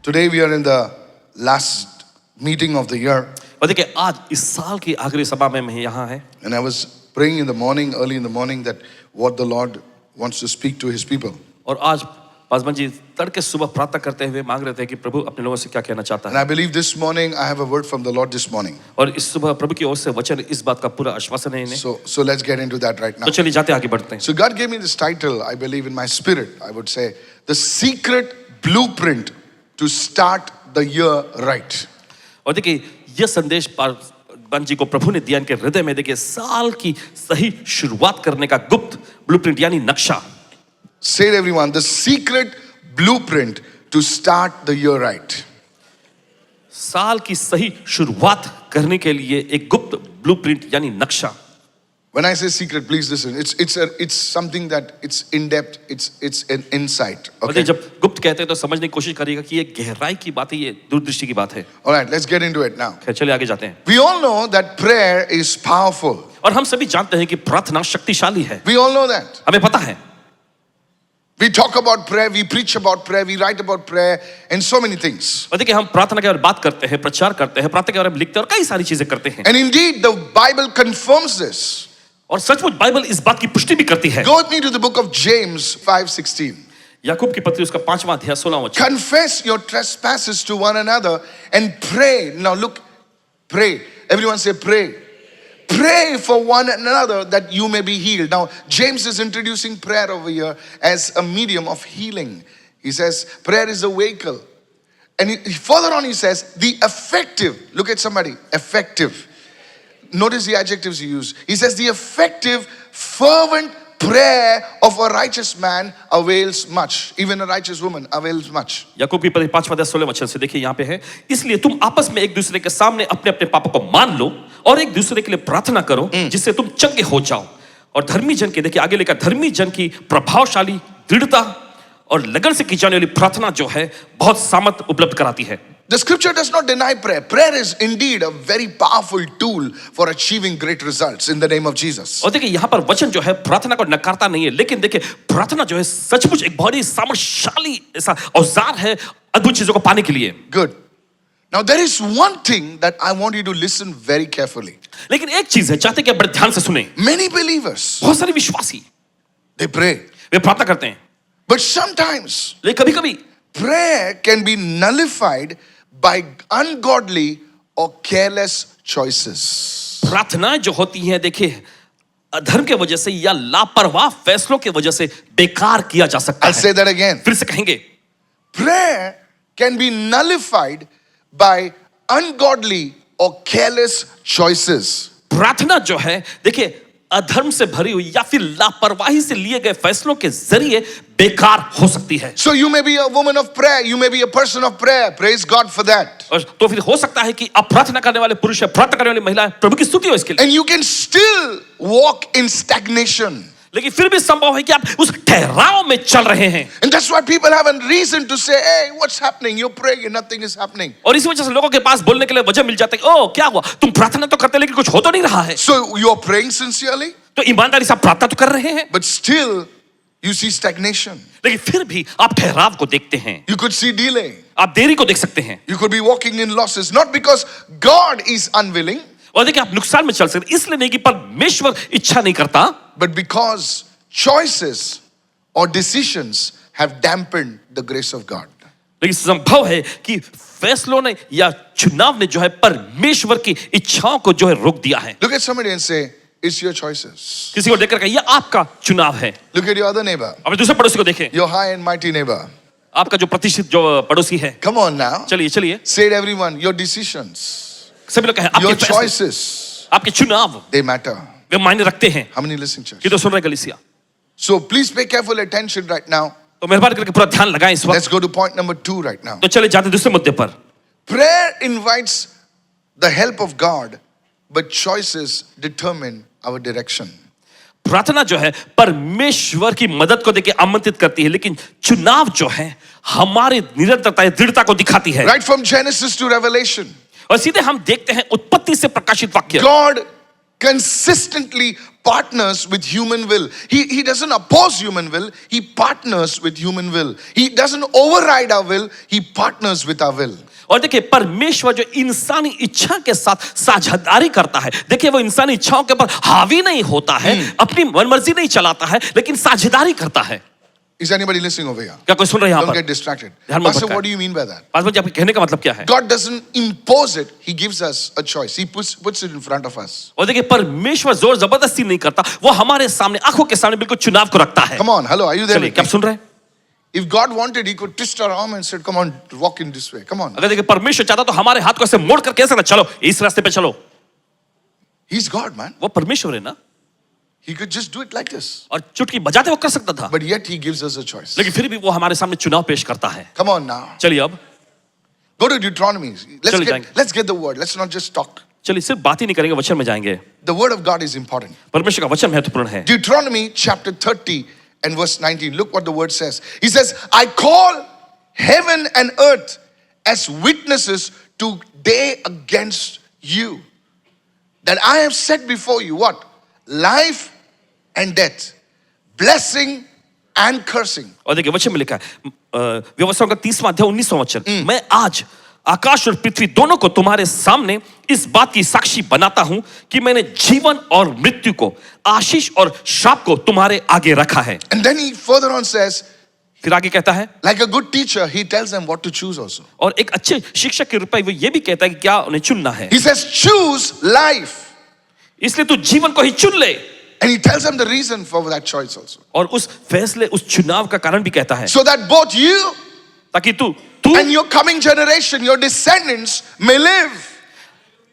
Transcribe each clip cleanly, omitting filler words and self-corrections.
Today we are in the last meeting of the year, और देखिए आज इस साल की आखिरी सभा में मैं यहाँ है and I was praying in the morning, early in the morning, that what the Lord wants to speak to His people. और आज पासवान जी तड़के सुबह प्रार्थना करते हुए मांग रहे थे कि प्रभु अपने लोगों से क्या कहना चाहता And है I believe this morning I have a word from the Lord this morning. और इस सुबह प्रभु की ओर से वचन इस बात का पूरा आश्वासन है इन्हें। So let's get into that right now. तो चलिए जाते आगे बढ़ते हैं। So God gave me this title, I believe in my spirit, I would say, the secret blueprint to start the year right. और देखिए यह संदेश पासवान जी को प्रभु ने दिया इनके हृदय में। देखिए साल की सही शुरुआत करने का गुप्त ब्लूप्रिंट यानी नक्शा। Say it everyone, the secret blueprint to start the year right. साल की सही शुरुआत करने के लिए एक गुप्त ब्लूप्रिंट यानी नक्शा। When I say secret, please listen. It's something that it's in depth. It's an insight. और Okay. जब गुप्त कहते हैं तो समझने की कोशिश करिएगा कि ये गहराई की बात है, ये दूरदृष्टि की बात है। All right, let's get into it now. खैर चलिए आगे जाते हैं। We all know that prayer is powerful. और हम सभी जानते हैं कि प्रार्थना शक्तिशाली है। We all know that. हमें पता है। We talk about prayer, we preach about prayer, we write about prayer, and so many things. और देखिए हम प्रार्थना के बारे में बात करते हैं, प्रचार करते हैं, प्रार्थना के बारे में लिखते हैं और कई सारी चीजें करते हैं। And indeed, the Bible confirms this. और सचमुच बाइबल इस बात की पुष्टि भी करती है। Go with me to the book of James 5:16. याकूब की पत्री उसका 5वां अध्याय 16वां वचन। Confess your trespasses to one another and pray. Now look, pray. Everyone say pray. Pray for one another that you may be healed. Now, James is introducing prayer over here as a medium of healing. He says prayer is a vehicle. And further on he says the effective, look at somebody, effective. Notice the adjectives he used. He says the effective, fervent prayer of a righteous man avails much. Even a righteous woman avails much. याकूब की पत्री 5वां अध्याय 16वें वचन से देखिए यहाँ पे है, इसलिए तुम आपस में एक दूसरे के सामने अपने अपने पापों को मान लो और एक दूसरे के लिए प्रार्थना करो जिससे तुम चंगे हो जाओ। और धर्मी जन के, देखिए आगे लिखा, धर्मी जन की प्रभावशाली दृढ़ता और लगन से की जाने वाली प्रार्थना जो है बहुत सामर्थ उपलब्ध कराती है। The scripture does not deny prayer. Prayer is indeed a very powerful tool for achieving great results in the name of Jesus. और देखिए यहाँ पर वचन जो है प्रार्थना को नकारता नहीं है, लेकिन देखिए प्रार्थना जो है सचमुच एक बहुत ही सामर्थशाली ऐसा औजार है अद्भुत चीजों को पाने के लिए। Good. Now there is one thing that I want you to listen very carefully. लेकिन एक चीज है, चाहते कि आप बड़े ध्यान से सुने। Many believers, बहुत सारे विश्वासी they pray. वे प्रार्थना करते हैं, But sometimes लेकिन कभी कभी prayer can be nullified by ungodly or careless choices. प्रार्थनाएं जो होती हैं देखिए अधर्म के वजह से या लापरवाह फैसलों के वजह से बेकार किया जा सकता I'll say है। that again. फिर से कहेंगे, Prayer can be nullified by ungodly or careless choices. प्रार्थना जो है देखिए अधर्म से भरी हुई या फिर लापरवाही से लिए गए फैसलों के जरिए बेकार हो सकती है। So you may be a woman of prayer, you may be a person of prayer. Praise God for that. और तो फिर हो सकता है कि आप प्रार्थना करने वाले पुरुष है, प्रार्थना करने वाली महिला है, प्रभु की स्तुति हो इसके लिए। And you can still walk in stagnation. लेकिन फिर भी संभव है कि आप उस ठहराव में चल रहे हैं। And that's why people have a reason to say, hey, what's happening? You're praying and nothing is happening. और इसी वजह से लोगों के पास बोलने के लिए वजह मिल जाती है, ओ क्या हुआ, तुम प्रार्थना तो करते लेकिन कुछ हो तो नहीं रहा है। So you're praying sincerely, तो ईमानदारी से आप प्रार्थना तो कर रहे हैं, but still you see stagnation. लेकिन फिर भी आप ठहराव को देखते हैं, You could see delay. आप देरी को देख सकते हैं। You could be walking in losses, not because God is unwilling, और देखिए आप नुकसान में चल सकते इसलिए नहीं कि परमेश्वर इच्छा नहीं करता, but because choices or decisions have dampened the grace of God. लेकिन संभव है कि फैसलों ने या चुनाव ने जो है परमेश्वर की इच्छाओं को जो है रोक दिया है। Look at somebody and say, it's your choices. किसी को देखकर कहिए ये आपका चुनाव है। Look at your other neighbor, अपने दूसरे पड़ोसी को देखें, your high and mighty neighbor. आपका जो प्रतिष्ठित जो पड़ोसी है। Come on now. चलिए चलिए Say it everyone, your decisions, सभी लोग कहें आपके your फैसले, choices, आपके चुनाव they matter. वे मायने रखते हैं। How many listen, church? कि तो सुन रहे कलीसिया, So please pay careful attention right now. तो मेहरबानी करके पूरा ध्यान लगाएं इस Let's वक्त। go to point number 2 right now. तो चले जाते दूसरे मुद्दे पर। Prayer invites the help of God, but choices determine our direction. प्रार्थना जो है परमेश्वर की मदद को देके आमंत्रित करती है, लेकिन चुनाव जो है हमारी निरंतरता या दृढ़ता को दिखाती है। Right from Genesis to Revelation, और सीधे हम देखते हैं उत्पत्ति से प्रकाशित वाक्य, God consistently partners with human will. He doesn't oppose human will, he partners with human will. He doesn't override our will, he partners with our will. और देखिए परमेश्वर जो इंसानी इच्छा के साथ साझेदारी करता है, देखिए वो इंसानी इच्छाओं के ऊपर हावी नहीं होता है, अपनी मनमर्जी नहीं चलाता है, लेकिन साझेदारी करता है। Is anybody listening over here? क्या कोई सुन रहे हैं यहाँ Don't पर? get distracted. ध्यान मत Pastor, भटकाएं। what do you mean by that? Paswan ji, आपके कहने का मतलब क्या है? God doesn't impose it, he gives us a choice. He puts it in front of us. और देखिए परमेश्वर जोर जबरदस्ती नहीं करता, वो हमारे सामने आंखों के सामने बिल्कुल चुनाव को रखता है। Come on, hello, are you there? चलिए, with क्या me? आप सुन रहे हैं? If God wanted, he could twist our arm and said, come on, walk in this way. Come on. अगर देखिए परमेश्वर चाहता तो हमारे हाथ को ऐसे मोड़ कर कह सकता, चलो इस रास्ते पे चलो। He's God, man. वो परमेश्वर है ना, He could just do it like this. और चुटकी बजाते वो कर सकता था, But yet he gives us a choice. लेकिन फिर भी वो हमारे सामने चुनाव पेश करता है। Come on now. चलिए अब Go to Deuteronomy. चलिए जाएंगे। Let's get the word. Let's not just talk. चलिए सिर्फ बात ही नहीं करेंगे, वचन में जाएंगे। The word of God is important. परमेश्वर का वचन महत्वपूर्ण है। Deuteronomy chapter 30 and verse 19. Look what the word says. He says, I call heaven and earth as witnesses today against you, that I have set before you what? Life and death, blessing and cursing. और देखिए वचन में लिखा है, व्यवस्थाओं का 30वां अध्याय 19वां वचन, मैं आज आकाश और पृथ्वी दोनों को तुम्हारे सामने इस बात की साक्षी बनाता हूं कि मैंने जीवन और मृत्यु को, आशीष और शाप को तुम्हारे आगे रखा है। And then he further on says, फिर आगे कहता है, like a good teacher, he tells them what to choose also. और एक अच्छे शिक्षक के रूप में वो ये भी कहता है कि क्या उन्हें चुनना है। He says, choose life. इसलिए तू जीवन को ही चुन ले, And he tells them the reason for that choice also. और उस फैसले, उस चुनाव का कारण भी कहता है, So that both you ताकि तू and your coming generation, your descendants may live.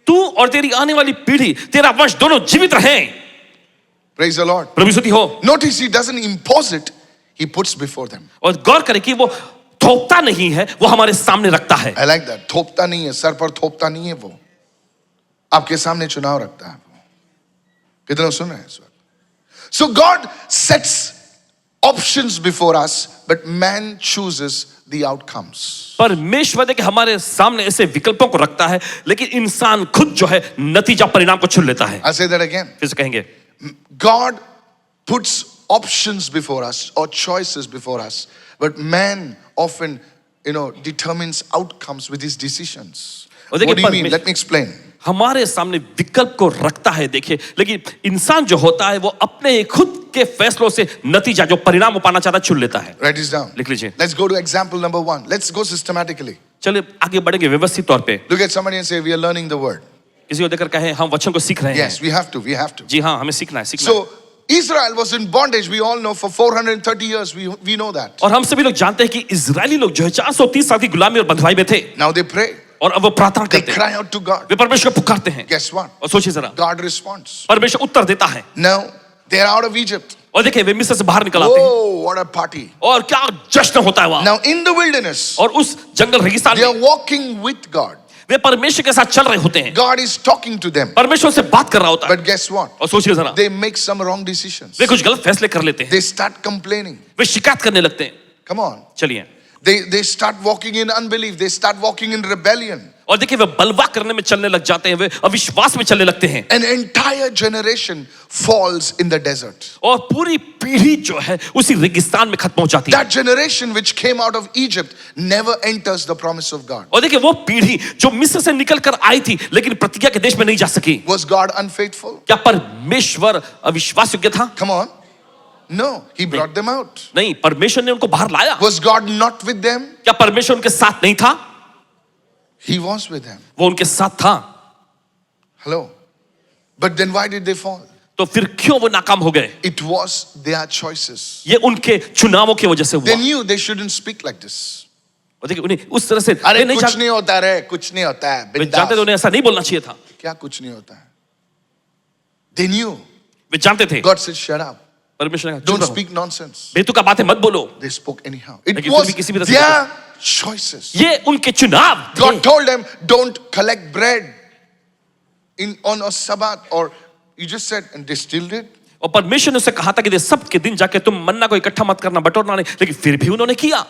तू और तेरी आने वाली पीढ़ी, तेरा वंश दोनों जीवित रहें। Praise the Lord. प्रभु स्तुति हो। Notice he doesn't impose it, he puts before them. और गौर करें कि वो थोपता नहीं है, वो हमारे सामने रखता है। I like that. थोपता नहीं है, सर पर थोपता नहीं है वो, आपके सामने चुनाव रखता है वो। कितना सुन रहे हैं इस वक्त? So God sets options before us, but man chooses the outcomes. परमेश्वर देखिए हमारे सामने ऐसे विकल्पों को रखता है, लेकिन इंसान खुद जो है नतीजा परिणाम को चुन लेता है। I'll say that again. फिर से कहेंगे, God puts options before us or choices before us, but man often, determines outcomes with his decisions. और What देखिए do you mean? Let me explain. हमारे सामने विकल्प को रखता है, देखिए, लेकिन इंसान जो होता है वो अपने खुद के फैसलों से नतीजा जो परिणाम वो पाना चाहता है चुन लेता है। Write this down. लिख लीजिए। Let's go to example number 1. Let's go systematically. चलिए आगे बढ़ेंगे व्यवस्थित तौर पे। Look at somebody and say, we are learning the word. किसी को देखकर कहे हम वचन को सीख रहे हैं। Yes, we have to. जी हाँ, हमें सीखना है, सीखना है। So Israel was in bondage, we all know, for 430 years. We know that. और हम सभी लोग जानते हैं कि इजरायली लोग जो है 430 साल की गुलामी और बंधुआई में थे, Now they pray. और अब वो प्रार्थना They करते हैं, cry out to God. वे परमेश्वर को पुकारते हैं। Guess what? और सोचिए जरा, God responds. परमेश्वर उत्तर देता है। Now they're out of Egypt. और देखिए वे मिस्र से बाहर निकल आते हैं, Oh, what a party. और क्या जश्न होता है वहां। Now in the wilderness, और उस जंगल रेगिस्तान they are में walking with God. वे परमेश्वर के साथ चल रहे होते हैं, God is talking to them. परमेश्वर से बात कर रहा होता है। But guess what? और सोचिए जरा, They make some wrong decisions. वे कुछ गलत फैसले कर लेते हैं, They start complaining. वे शिकायत करने लगते हैं। Come on. चलिए, They start walking in unbelief. They start walking in rebellion. और देखिए वे बलवा करने में चलने लग जाते हैं, वे अविश्वास में चलने लगते हैं, An entire generation falls in the desert. और पूरी पीढ़ी जो है उसी रेगिस्तान में खत्म हो जाती है। That generation which came out of Egypt never enters the promise of God. और देखिए वो पीढ़ी जो मिस्र से निकल कर आई थी लेकिन प्रतिज्ञा के देश में नहीं जा सकी, Was God unfaithful? क्या परमेश्वर अविश्वास योग्य था? Come on. No, he brought them out. नहीं, परमेश्वर ने उनको बाहर लाया। Was God not with them? क्या परमेश्वर उनके साथ नहीं था? He was with them. वो उनके साथ था। Hello. But then why did they fall? तो फिर क्यों वो नाकाम हो गए? It was their choices. ये उनके चुनावों की वजह से They हुआ। knew they shouldn't speak like this. और देखिए उन्हें उस तरह से अरे वे नहीं कुछ जानते, नहीं होता रे, कुछ नहीं होता है, वे जानते थे बिंदास। उन्हें ऐसा नहीं बोलना चाहिए था। क्या कुछ नहीं होता है? They knew. वे जानते थे, God said, shut up. परमेश्वर ने कहा, Don't चुप रहो, speak nonsense. बेतुका बातें मत बोलो। They spoke anyhow. It लेकिन was फिर भी किसी भी तरह से their choices. ये उनके चुनाव थे। God told them, don't collect bread on a Sabbath, or you just said, and they still did. और परमेश्वर ने उसे कहा था कि सब के दिन जाके तुम मन्ना को इकट्ठा मत करना, बटोरना नहीं, लेकिन फिर भी उन्होंने किया।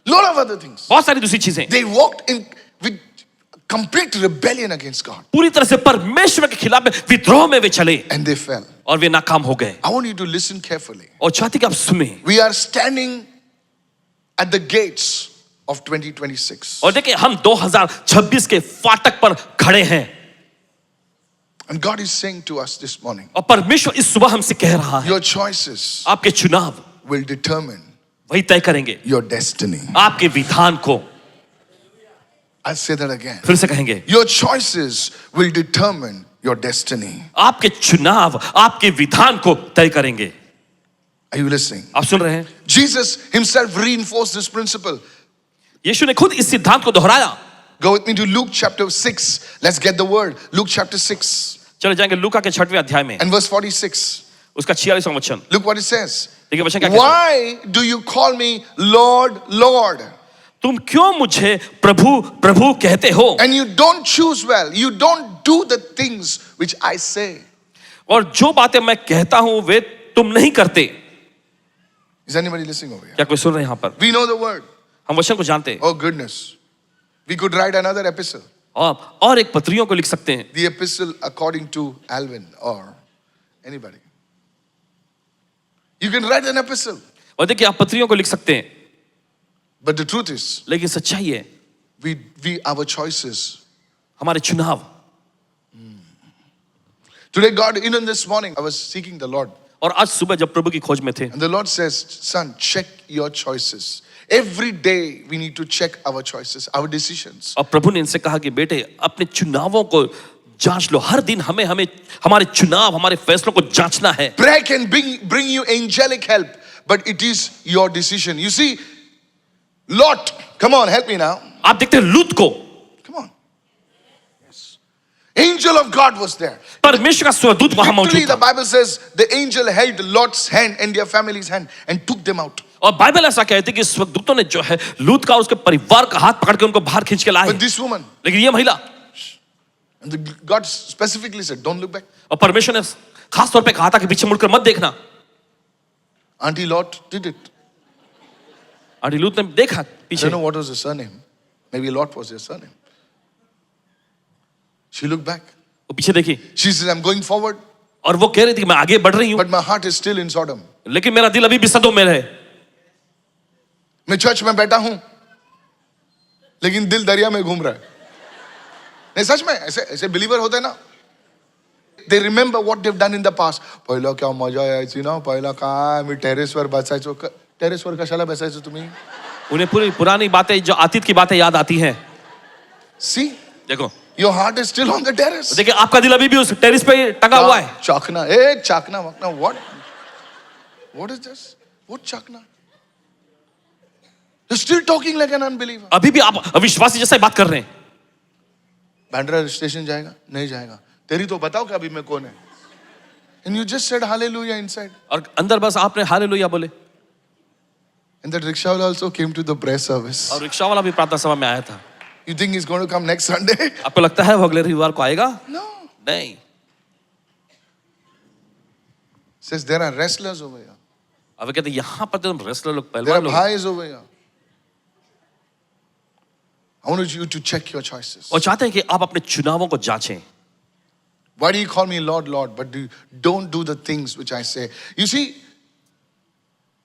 Lot of other things. बहुत सारी दूसरी चीजें। They walked in with complete rebellion against God. पूरी तरह से परमेश्वर के खिलाफ में विद्रोह में वे चले And they fell. और वे नाकाम हो गए। I want you to listen carefully. और चाहती कि आप सुने। We are standing at the gates of 2026. और देखिए हम 2026 के फाटक पर खड़े हैं। And God is saying to us this morning, और परमेश्वर इस सुबह हमसे कह रहा है, your choices आपके चुनाव will determine वही तय करेंगे your destiny. आपके विधान को। I'll say that again. फिर से कहेंगे, Your choices will determine your destiny. आपके चुनाव आपके विधान को तय करेंगे। Are you listening? आप सुन रहे हैं? Jesus himself reinforced this principle. यीशु ने खुद इस सिद्धांत को दोहराया। Go with me to Luke chapter 6. Let's get the word. Luke chapter 6 चले जाएंगे लूका के 6वें अध्याय में, and verse 46. उसका 46वां वचन। Look what it says. देखिए वचन क्या कहता है? Why do you call me Lord, Lord? तुम क्यों मुझे प्रभु प्रभु कहते हो And you don't choose well. You don't do the things which I say. और जो बातें मैं कहता हूं वे तुम नहीं करते। Is anybody listening over here? क्या कोई सुन रहे हैं यहाँ पर? We know the word. हम वचन को जानते हैं Oh goodness. We could write another epistle. और एक पत्रियों को लिख सकते हैं। The epistle according to Alvin or anybody. You can write an epistle. और देखिए आप पत्रियों को लिख सकते हैं, But the truth is, लेकिन सच्चाई है our choices. हमारे चुनाव। Today, God, even this morning, I was seeking the Lord. और आज सुबह जब प्रभु की खोज में थे, And the Lord says, son, check your choices. Every day we need to check our choices, our decisions. और प्रभु ने इनसे कहा कि बेटे अपने चुनावों को जांच लो। हर दिन हमें हमारे चुनाव हमारे फैसलों को जांचना है। Prayer can bring you angelic help, but it is your decision. You see, Lot, come on, help me now. आप देखते हैं लूत को, Come on. Yes. Angel of God was there. परमेश्वर का स्वर्गदूत वहां Literally, मौजूद the था। Bible says the angel held Lot's hand and their family's hand and took them out. और बाइबल ऐसा कहती है कि स्वर्गदूतों ने जो है लूत का और उसके परिवार का हाथ पकड़ के उनको बाहर खींच के लाए। But this woman, लेकिन ये महिला, and God specifically said, don't look back. और परमेश्वर ने खास तौर पे कहा था कि पीछे मुड़कर मत देखना। Auntie Lot did it. और लूत ने देखा I पीछे, don't know what was the surname. Maybe Lot was their surname. She looked back. वो पीछे देखी She said, I'm going forward, और वो कह रही थी कि मैं आगे बढ़ रही हूँ, but my heart is still in Sodom. लेकिन मेरा दिल अभी भी सदोम में है। मैं चर्च में बैठा हूं, लेकिन दिल दरिया में घूम रहा है। नहीं, सच में ऐसे बिलीवर होते हैं ना। They remember what they've done in the past. पहिला क्या मजा यायची ना, पहिला काय मी टेरेसवर बसायचो, टेरेसवर कशाला बसायचो तुम्ही? उन्हें पूरी पुरानी बातें जो अतीत की बातें याद आती हैं। See, देखो your heart is still on the terrace. देखिए आपका दिल अभी भी उस टेरिस पे टंगा हुआ है। चाकना, चाकना वकना, what is this? What चाकना? You're still talking like an unbeliever. अभी भी आप अविश्वासी जैसा ही बात कर रहे हैं। बैंड्रा स्टेशन जाएगा? नहीं जाएगा। तेरी तो बताओ कि अभी मैं कौन है? And you just said hallelujah inside. और अंदर बस आपने हालेलुया बोले। And that rickshaw also came to the prayer service. और रिक्शा वाला भी प्रार्थना सभा में आया था। You think he's going to come next Sunday? आपको लगता है वो अगले रविवार को आएगा? No. नहीं। Says there are wrestlers over here. अब कहते हैं यहाँ पर तो रेसलर लोग There are पहलवान लोग, bhais over here. I want you to check your choices. और चाहते हैं कि आप अपने चुनावों को जांचें। Why do you call me Lord, Lord, but don't do the things which I say? You see,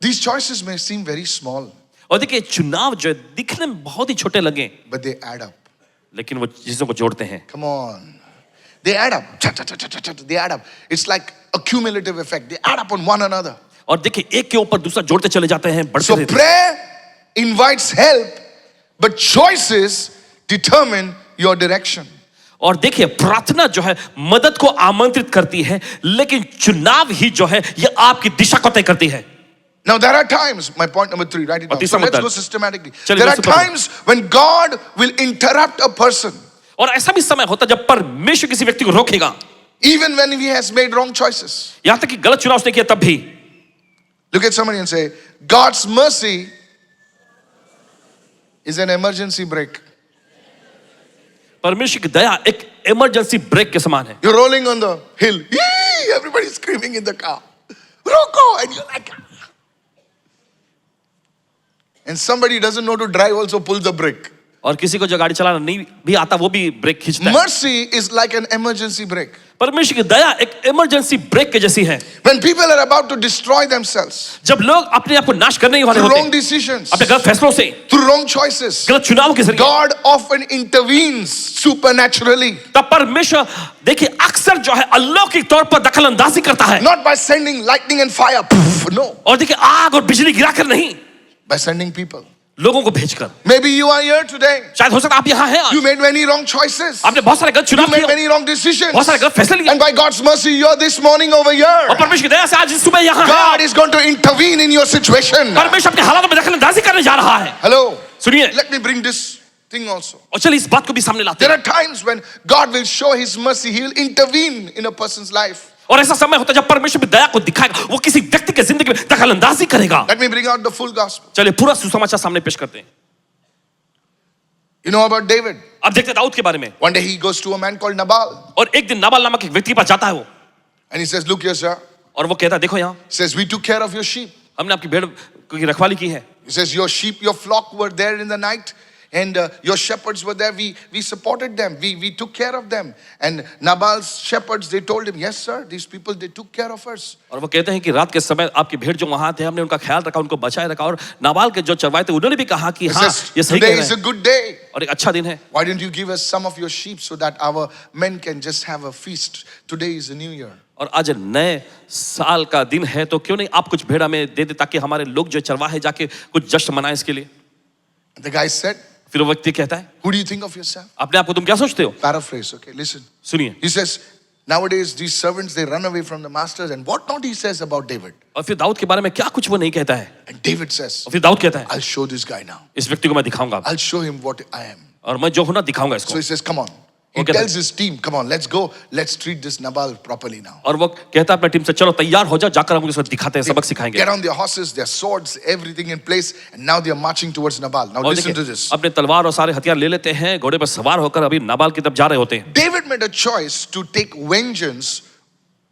these choices may seem very small, और देखिए चुनाव जो है दिखने में बहुत ही छोटे लगे, but they add up. लेकिन वो चीजों को जोड़ते हैं। Come on. They add up. They add up. It's like a cumulative effect. They add up on one another. और देखिए एक के ऊपर दूसरा जोड़ते चले जाते हैं, बढ़ते So रहते हैं। prayer invites help, but choices determine your direction. और देखिए प्रार्थना जो है मदद को आमंत्रित करती है, लेकिन चुनाव ही जो है ये आपकी दिशा को तय करती है। Now there are times, my point number 3, write it down. So तीसरा let's मुद्दा। go systematically. चलिए, There are मैं super- times when God will interrupt a person, और ऐसा भी समय होता है जब परमेश्वर किसी व्यक्ति को रोकेगा, even when he has made wrong choices. यहां तक कि गलत चुनाव उसने किया तब भी। Look at somebody and say, God's mercy is an emergency brake. परमेश्वर की दया एक इमरजेंसी ब्रेक के समान है। You're rolling on the hill. Yee! Everybody's screaming in the car. Roko! And you're like, and somebody doesn't know to drive also pull the brake. और किसी को जो गाड़ी चलाना नहीं भी आता वो भी ब्रेक खींचता है। Mercy is like an emergency brake. परमेश्वर की दया एक इमरजेंसी ब्रेक के जैसी है। When people are about to destroy themselves जब लोग अपने आप को नाश करने ही वाले through होते wrong हैं decisions, अपने गलत फैसलों से, through wrong choices, गलत चुनाव के जरिए, God often intervenes supernaturally. तब परमेश्वर देखिए अक्सर जो है अलौकिक तौर पर दखल अंदाजी करता है। Not by sending lightning and fire, no, और देखिए आग और बिजली गिराकर नहीं, by sending people. लोगों को भेजकर। Maybe you are here today. शायद हो सकता है आप यहाँ हैं आज, You made many wrong choices. आपने बहुत सारे गलत You चुनाव made किए, many wrong decisions. बहुत सारे गलत फैसले लिए, And by God's mercy, you're this morning over और here. परमेश्वर की दया से आज इस सुबह यहाँ God है। is going to intervene in your situation. परमेश्वर अपने हालातों में दखल अंदाजी करने जा रहा है। Hello. सुनिए, Let me bring this thing also. और चलिए इस बात को भी सामने लाते There हैं। are times when God will show His mercy. He will intervene in a person's life. और ऐसा समय होता है जब परमेश्वर की दया को दिखाएगा, वो किसी व्यक्ति के जिंदगी में दखल अंदाजी करेगा। Let me bring out the full gospel. चलिए पूरा सुसमाचार सामने पेश करते हैं। You know about David? अब देखते हैं दाऊद के बारे में। One day he goes to a man called Nabal. और एक दिन नाबाल नामक एक व्यक्ति के पास जाता है वो, And he says, look here, sir. और वो कहता है देखो यहाँ He says, we took care of your sheep. हमने आपकी भेड़ की रखवाली की है। He says, your sheep, your flock were there in the night. And your shepherds were there. We supported them. We took care of them. And Nabal's shepherds, they told him, yes, sir, these people, they took care of us. और वो कहते हैं कि रात के समय आपकी भेड़ जो वहां थे हमने उनका ख्याल रखा, उनको बचाए रखा, और नाबाल के जो चरवाए थे उन्होंने भी कहा कि He हाँ says, ये सही today कह is रहे a हैं good day. और एक अच्छा दिन है। Why don't you give us some of your sheep so that our men can just have a feast? Today is a new year. और आज नए साल का दिन है तो क्यों नहीं आप कुछ भेड़ हमें दे दे ताकि हमारे लोग जो चरवाहे जाके कुछ जश्न मनाएं इसके लिए। The guy said, फिर वो व्यक्ति कहता है who do you think of yourself? अपने आप को तुम क्या सोचते हो? Paraphrase, okay, listen. सुनिए, He says, nowadays these servants, they run away from the masters, and what not he says about David. और फिर दाऊद के बारे में क्या कुछ वो नहीं कहता है। And David says, और फिर दाऊद कहता है I'll show this guy now. इस व्यक्ति को मैं दिखाऊंगा I'll show him what I am. और मैं जो हूं ना दिखाऊंगा So इसको। he says, come on. He Okay, tells his team, come on, let's go. Let's treat this Nabal properly now. और वो कहता है अपनी टीम से चलो तैयार हो जाओ, जाकर हम उसको दिखाते हैं, सबक सिखाएंगे। Get on their horses, their swords, everything in place, and now they are marching towards Nabal. Now और listen to देखिए, this. अपने तलवार और सारे हथियार ले लेते हैं, घोड़े पर सवार होकर अभी नाबाल की तरफ जा रहे होते हैं। David made a choice to take vengeance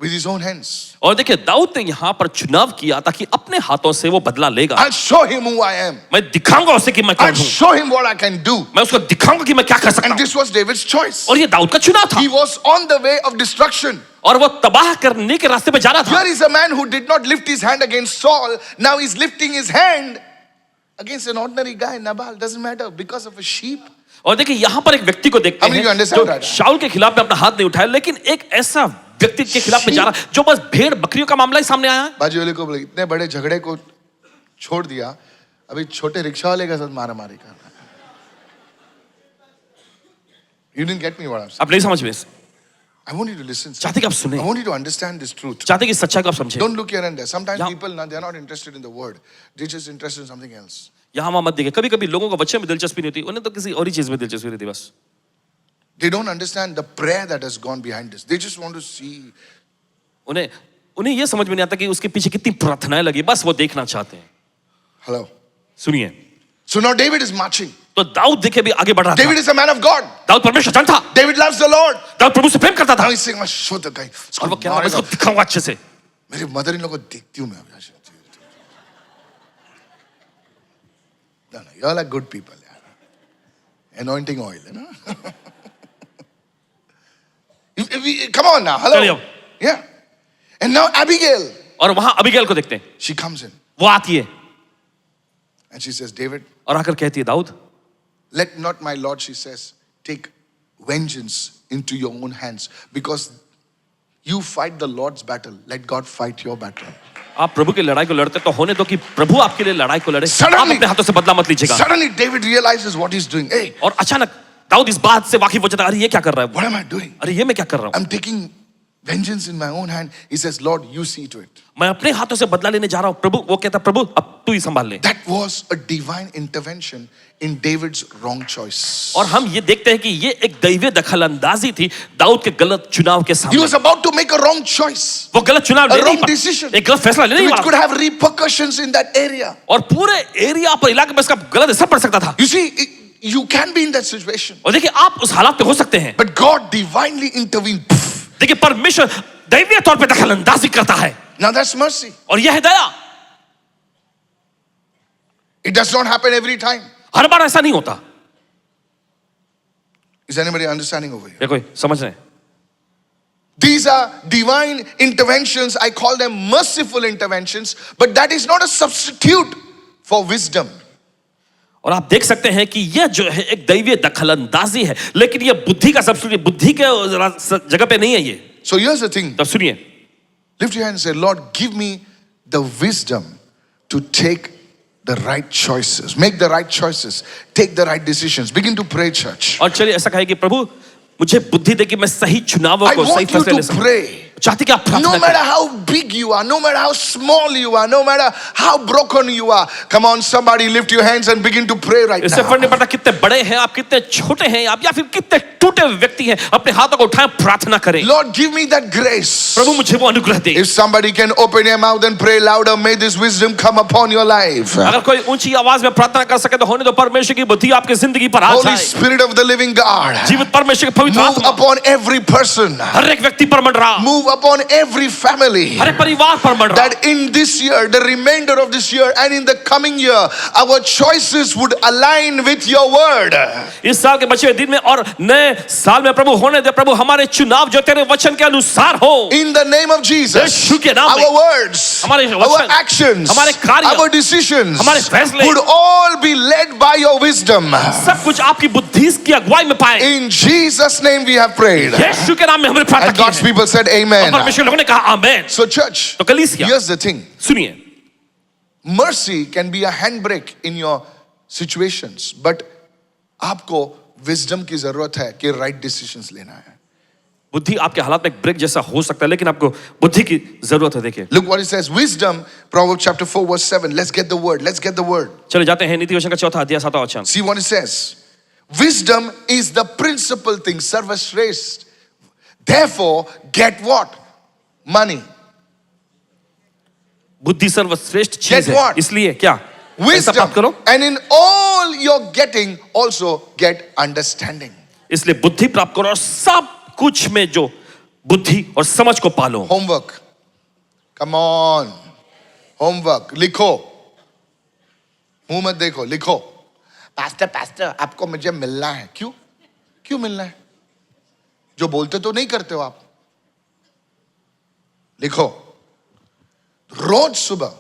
with his own hands. और देखिए दाऊद ने यहाँ पर चुनाव किया ताकि अपने हाथों से वो बदला लेगा। I'll show him who I am. मैं दिखाऊंगा उसे कि मैं कौन I'll हूँ, show him what I can do. मैं उसको दिखाऊंगा कि मैं क्या कर सकता And हूँ। this was David's choice. और ये दाऊद का चुनाव था He was on the way of destruction. और वो तबाह करने के रास्ते पे जा रहा था। Here is a man who did not lift his hand against Saul. Now he's lifting his hand against an ordinary guy. Nabal, doesn't matter, because of a sheep. और देखिए यहाँ पर एक व्यक्ति को देखते How many of you हैं understand जो that? शाऊल के खिलाफ में अपना हाथ नहीं उठाया, लेकिन एक ऐसा व्यक्ति के खिलाफ में जा रहा जो बस भेड़ बकरियों का मामला ही सामने आया है। बाजू वाले को बोले इतने बड़े झगड़े को छोड़ दिया, अभी छोटे रिक्शा वाले के साथ मारामारी कर रहा है। You didn't get me what I'm saying. आप नहीं समझ में, I want you to listen. चाहते कि आप सुने, I want you to understand this truth. चाहते कि इस सच्चाई को आप समझे। Don't look here and there. Sometimes Yeah. people, they're not interested in the word. They're just interested in something else. यहाँ वहां मत देखिए, कभी कभी लोगों को बच्चे में दिलचस्पी नहीं होती, उन्हें तो किसी और ही चीज में दिलचस्पी रहती बस। They don't understand the prayer that has gone behind this. They just want to see. उन्हें ये समझ में नहीं आता कि उसके पीछे कितनी प्रार्थनाएं लगी, बस वो देखना चाहते हैं। Hello. सुनिए, So now David is marching. तो दाऊद देखे भी आगे बढ़ रहा David था। is a man of God. Dawood परमेश्वर जन था, David loves the Lord. Dawood प्रभु से प्रेम करता था। Now he's saying, I'll show the guy. और वो कह रहा है, मैं इसको दिखाऊंगा अच्छे से। मेरे मदर इन लोग को देखती हूँ मैं अभी। No, you're like good people. Yeah. Anointing oil, you know. Come on now, चलिए hello. अब। Yeah. And now Abigail, और वहां अबीगैल को देखते हैं, she comes in वो आती है and she says, David, और आकर कहती है Dawood, let not my Lord, she says, take vengeance into your own hands because you fight the Lord's battle. Let God fight your battle. आप प्रभु की लड़ाई को लड़ते तो होने दो कि प्रभु आपके लिए लड़ाई को लड़े, आप Suddenly- अपने हाथों से बदला मत लीजिएगा। Suddenly David realizes what he's doing. Hey, और अचानक दाऊद इस बात से वाकिफ हो जाता है, अरे ये क्या कर रहा है, what am I doing? अरे ये मैं क्या कर रहा हूँ, I'm taking vengeance in my own hand. He says, Lord, you see to it. मैं अपने हाथों से बदला लेने जा रहा हूँ। प्रभु, वो कहता प्रभु अब तू ही संभाल ले। That was a divine intervention in David's wrong choice. और हम ये देखते हैं कि ये एक दैवीय दखल अंदाजी थी दाऊद के गलत चुनाव के He सामने। was about to make a wrong choice, वो गलत चुनाव a ले नहीं wrong पा, decision, एक गलत फैसला ले नहीं which could पा, have repercussions in that area. और पूरे एरिया पर इलाके में इसका गलत असर पड़ सकता था। You see, you can be in that situation, और देखिए आप उस हालात पे हो सकते हैं, but God divinely intervened. देखिए परमेश्वर दैवीय तौर पे दखल अंदाजी करता है, Now that's mercy. और यह है दया। It does not happen every time. हर बार ऐसा नहीं होता, Is anybody understanding over here? या कोई समझ रहे हैं? These are divine interventions. I call them merciful interventions, but that is not a substitute for wisdom. और आप देख सकते हैं कि यह जो है एक दैवीय दखलंदाजी है, लेकिन यह बुद्धि का सब्स्टिट्यूट, बुद्धि के जगह पे नहीं है ये। So here's the thing. तो सुनिए, Lift your hand and say, Lord, give me the wisdom to take the right choices, make the right choices, take the right decisions. Begin to pray, church. और चलिए ऐसा कहे कि प्रभु मुझे बुद्धि दे कि मैं सही चुनावों I को, सही want you फैसले ले to सकूं। pray. चाहते कि आप No प्रार्थना matter करें। how big you are, no matter how small you are, no matter how broken you are. Come on, somebody lift your hands and begin to pray right इससे फर्क नहीं now. पड़ता कितने बड़े हैं आप, कितने छोटे हैं आप, या फिर कितने टूटे हुए व्यक्ति हैं, अपने हाथों को उठाएं, प्रार्थना करें। Lord, give me that grace. प्रभु मुझे वो अनुग्रह दे। If somebody can open your mouth and pray louder, may this wisdom come upon your life. अगर कोई ऊंची आवाज में प्रार्थना कर सके तो होने दो परमेश्वर की बुद्धि आपकी जिंदगी पर आ Holy जाए। Spirit of the living God, जीवित परमेश्वर के पवित्र move आत्मा upon every person. हर एक व्यक्ति पर मंडरा, Move upon every family. हर एक परिवार पर मंडरा। That in this year, the remainder of this year and in the coming year, our choices would align with your word. इस साल के बचे हुए दिन में और नए साल में प्रभु होने दे, प्रभु हमारे चुनाव जो तेरे वचन के अनुसार हो। In the name of Jesus, यीशु के नाम में our words, हमारे our वचन, actions, हमारे कार्य, our decisions हमारे फैसले would all be led by your wisdom. सब कुछ आपकी बुद्धि की अगुवाई में पाए। In Jesus' name we have prayed. यीशु के नाम में हमने प्रार्थना And की God's है। people said amen. और परमेश्वर लोगों ने कहा आमेन। So church, तो कलीसिया, here's the thing. सुनिए, Mercy can be a handbrake in your situations, but आपको wisdom की जरूरत है कि right decisions लेना है. बुद्धि आपके हालात में एक ब्रेक जैसा हो सकता है, लेकिन आपको बुद्धि की जरूरत है। देखिए, Look what it says. Wisdom, Proverbs chapter 4 verse 7. Let's get the word. Let's get the word. चले जाते हैं नीति वचन का चौथा अध्याय 7वां वचन। See what it says. Wisdom is the principal thing. Sarvashresth. Therefore, get what? Money. बुद्धि सर्वश्रेष्ठ Get चीज है, what? इसलिए क्या? ऐसा Wisdom. प्राप्त करो, And in all your getting, also get understanding. इसलिए बुद्धि प्राप्त करो और सब कुछ में जो बुद्धि और समझ को पालो। Homework. Come on. Homework. लिखो. मुंह मत देखो, लिखो. Pastor, आपको मुझे मिलना है. क्यों? क्यों मिलना है? जो बोलते तो नहीं करते हो आप. लिखो. रोज सुबह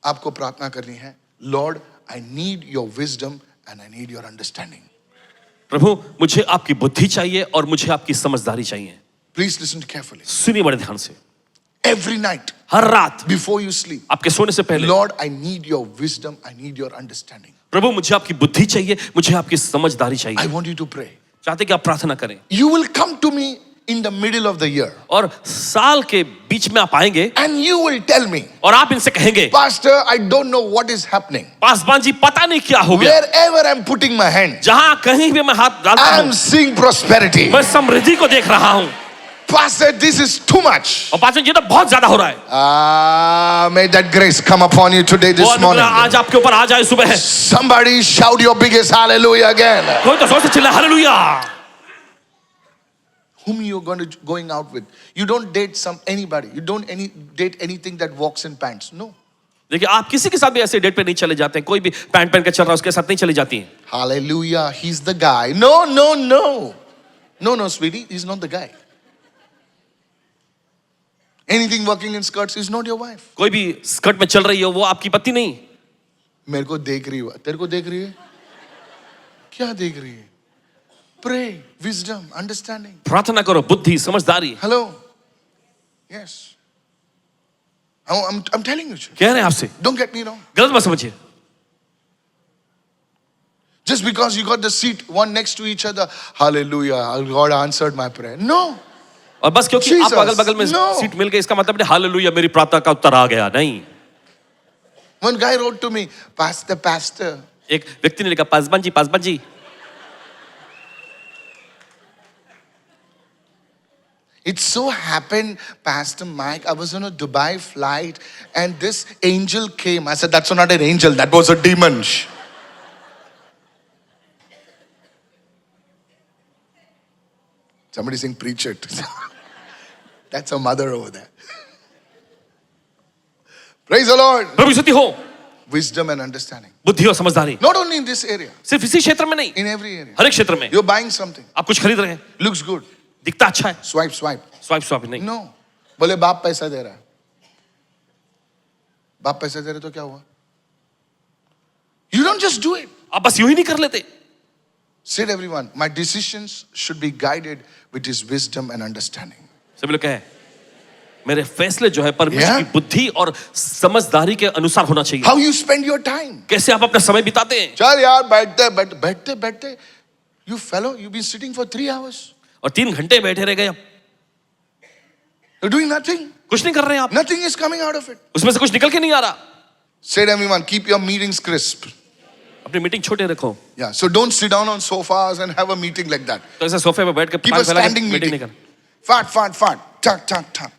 आपको प्रार्थना करनी है. Lord, I need your wisdom and I need your understanding. प्रभु मुझे आपकी बुद्धि चाहिए और मुझे आपकी समझदारी चाहिए। Please listen carefully. सुनिए बड़े ध्यान से। Every night, हर रात before you sleep, आपके सोने से पहले, Lord, I need your wisdom, I need your understanding. प्रभु मुझे आपकी बुद्धि चाहिए, मुझे आपकी समझदारी I चाहिए। want you to pray. चाहते कि आप प्रार्थना करें You will come to me in the middle of the year और साल के बीच में आप आएंगे and you will tell me, और आप इनसे कहेंगे, Pastor, I don't know what is happening. Paswan ji पता नहीं क्या हो गया, Wherever I'm putting my hand, जहां कहीं भी मैं हाथ डालता I'm हूं seeing prosperity. मैं समृद्धि को देख रहा हूं। Pastor, this is too much. और पासवान जी तो बहुत ज्यादा हो रहा है। May that grace come upon you today, वो this अनुग्रह morning. आज आपके ऊपर आ जाए सुबह। Somebody shout your biggest hallelujah again. कोई तो जोर से चिल्लाए hallelujah. Whom you are going out with? You don't date anybody. You don't date anything that walks in pants. No. देखिए आप किसी के साथ भी ऐसे डेट पे नहीं चले जाते हैं, कोई भी पैंट पहन के चल रहा है उसके साथ नहीं चली जाती हैं। Hallelujah, he's the guy. No, sweetie, he's not the guy. Anything working in skirts is not your wife. कोई भी स्कर्ट में चल रही हो वो आपकी पत्नी नहीं। मेरे को देख रही है, तेरे को देख रही है? क्या देख रही है? Pray, wisdom, understanding. प्रार्थना करो, बुद्धि समझदारी। Hello. Yes. I'm telling you. कह रहे हैं आपसे, Don't get me wrong. गलत मत समझिए। Just because you got the seat one next to each other, hallelujah, God answered my prayer. No. और बस क्योंकि Jesus, आपको अगल बगल में no. सीट मिल गई इसका मतलब नहीं हालेलुया मेरी प्रार्थना का उत्तर आ गया, नहीं। One guy wrote to me, Pastor. एक व्यक्ति ने लिखा, Paswan ji It so happened, Pastor Mike, I was on a Dubai flight and this angel came. I said, that's not an angel, that was a demon. Somebody saying, preach it. That's a mother over there. Praise the Lord. प्रभु स्तुति हो। wisdom and understanding. बुद्धि और समझदारी। Not only in this area, सिर्फ इसी क्षेत्र में नहीं, in every area. हर एक क्षेत्र में। You're buying something, आप कुछ खरीद रहे हैं, looks good, दिखता अच्छा है, swipe, swipe. स्वाइप नहीं। No. बोले बाप पैसा दे रहा है, बाप पैसा दे रहे तो क्या हुआ? You don't just do it. आप बस यूं ही नहीं कर लेते। Said everyone, my decisions should be guided with his wisdom and understanding. सभी लोग कहें, मेरे फैसले जो है परमेश्वर Yeah. की बुद्धि और समझदारी के अनुसार होना चाहिए। How you spend your time. कैसे आप अपना समय बिताते हैं? चल यार बैठते you fellow, you've been sitting for 3 hours. और 3 घंटे बैठे रह गए आप, You're doing nothing. कुछ नहीं कर रहे हैं आप, Nothing is coming out of it. उसमें से कुछ निकल के नहीं आ रहा। Said everyone, keep your meetings crisp. अपनी मीटिंग छोटे रखो। Yeah, so don't sit down on sofas and have a meeting like that. तो ऐसे सोफे पे बैठ के Keep टांग a फैला के standing मीटिंग meeting. नहीं करना। Fat. Tuck.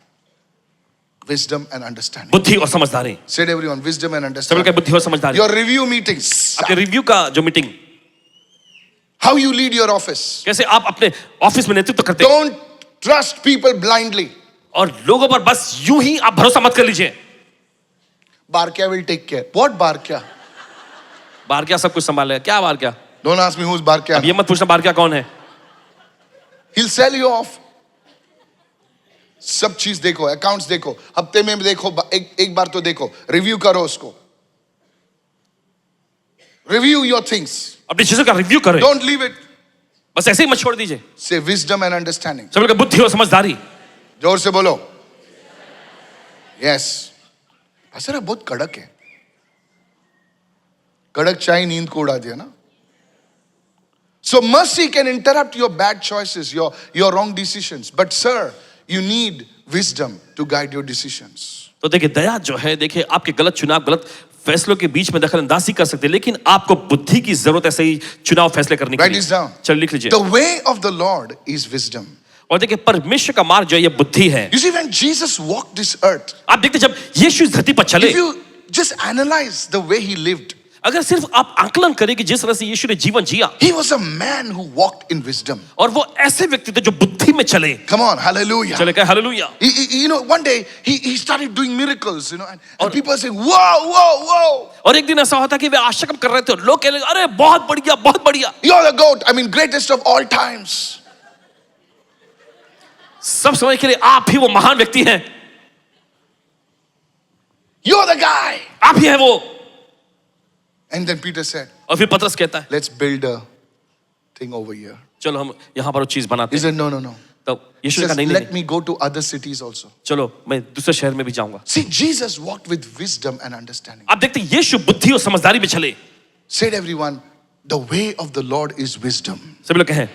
Wisdom and understanding. बुद्धि और समझदारी। Said everyone, wisdom and सभी लोग understanding. कहें बुद्धि और समझदारी। Your review meetings. आपके रिव्यू का जो meeting, How you lead your office. कैसे आप अपने ऑफिस में नेतृत्व करते हैं, Don't trust people blindly. और लोगों पर बस यूं ही आप भरोसा मत कर लीजिए। Barkia will take care. What Barkia? बाहर क्या सब कुछ संभाल लेगा? क्या बाहर क्या? Don't ask me who's अब Barkia. ये मत पूछना बाहर क्या कौन है। He'll sell you off. सब चीज देखो, अकाउंट्स देखो, हफ्ते में देखो, एक बार तो देखो, रिव्यू करो उसको। Review your things. अपनी चीजों का रिव्यू करें, Don't leave it. बस ऐसे ही मत छोड़ दीजिए। Say wisdom and understanding. सब लोग कहें बुद्धि और समझदारी। जोर से बोलो। Yes. असर बहुत कड़क है। कड़क चाय नींद को उड़ा दिया ना। So mercy can interrupt your bad choices, your wrong decisions. But sir, you need wisdom to guide your decisions. तो देखिए दया जो है, देखिए आपके गलत चुनाव, गलत फैसलों के बीच में दखल अंदाजी कर सकते हैं, लेकिन आपको बुद्धि की जरूरत है सही चुनाव फैसले करने के Write लिए। this down. चल लिख लीजिए। The way of the Lord is wisdom. और देखिए परमेश्वर का मार्ग जो है ये बुद्धि है। You see, when Jesus walked this earth, आप देखते जब यीशु इस धरती पर चले, if you just analyze the way he lived, अगर सिर्फ आप आकलन करें कि जिस तरह से यीशु ने जीवन जिया, he was a man who walked in wisdom. और वो ऐसे व्यक्ति थे जो बुद्धि में चले। Come on, hallelujah. चले कहे hallelujah. You know, one day he started doing miracles, you know, and people saying, whoa. और एक दिन ऐसा होता कि वे आश्चर्य कर रहे थे, लोग कह रहे अरे बहुत बढ़िया। You're the GOAT, I mean, greatest of all times. सब समय के लिए आप ही वो महान व्यक्ति हैं, You're the guy. आप ही है वो। And then Peter said, और फिर पतरस कहता है let's build a thing over here. चलो हम यहाँ पर वो चीज बनाते He हैं। said, no. तब He यीशु ने says, कहा नहीं let me go to other cities also. चलो मैं दूसरे शहर में भी जाऊंगा। See, Jesus walked with wisdom and understanding. आप देखते हैं यीशु बुद्धि और समझदारी में चले। Said everyone, the way of the Lord is wisdom. सभी लोग कहें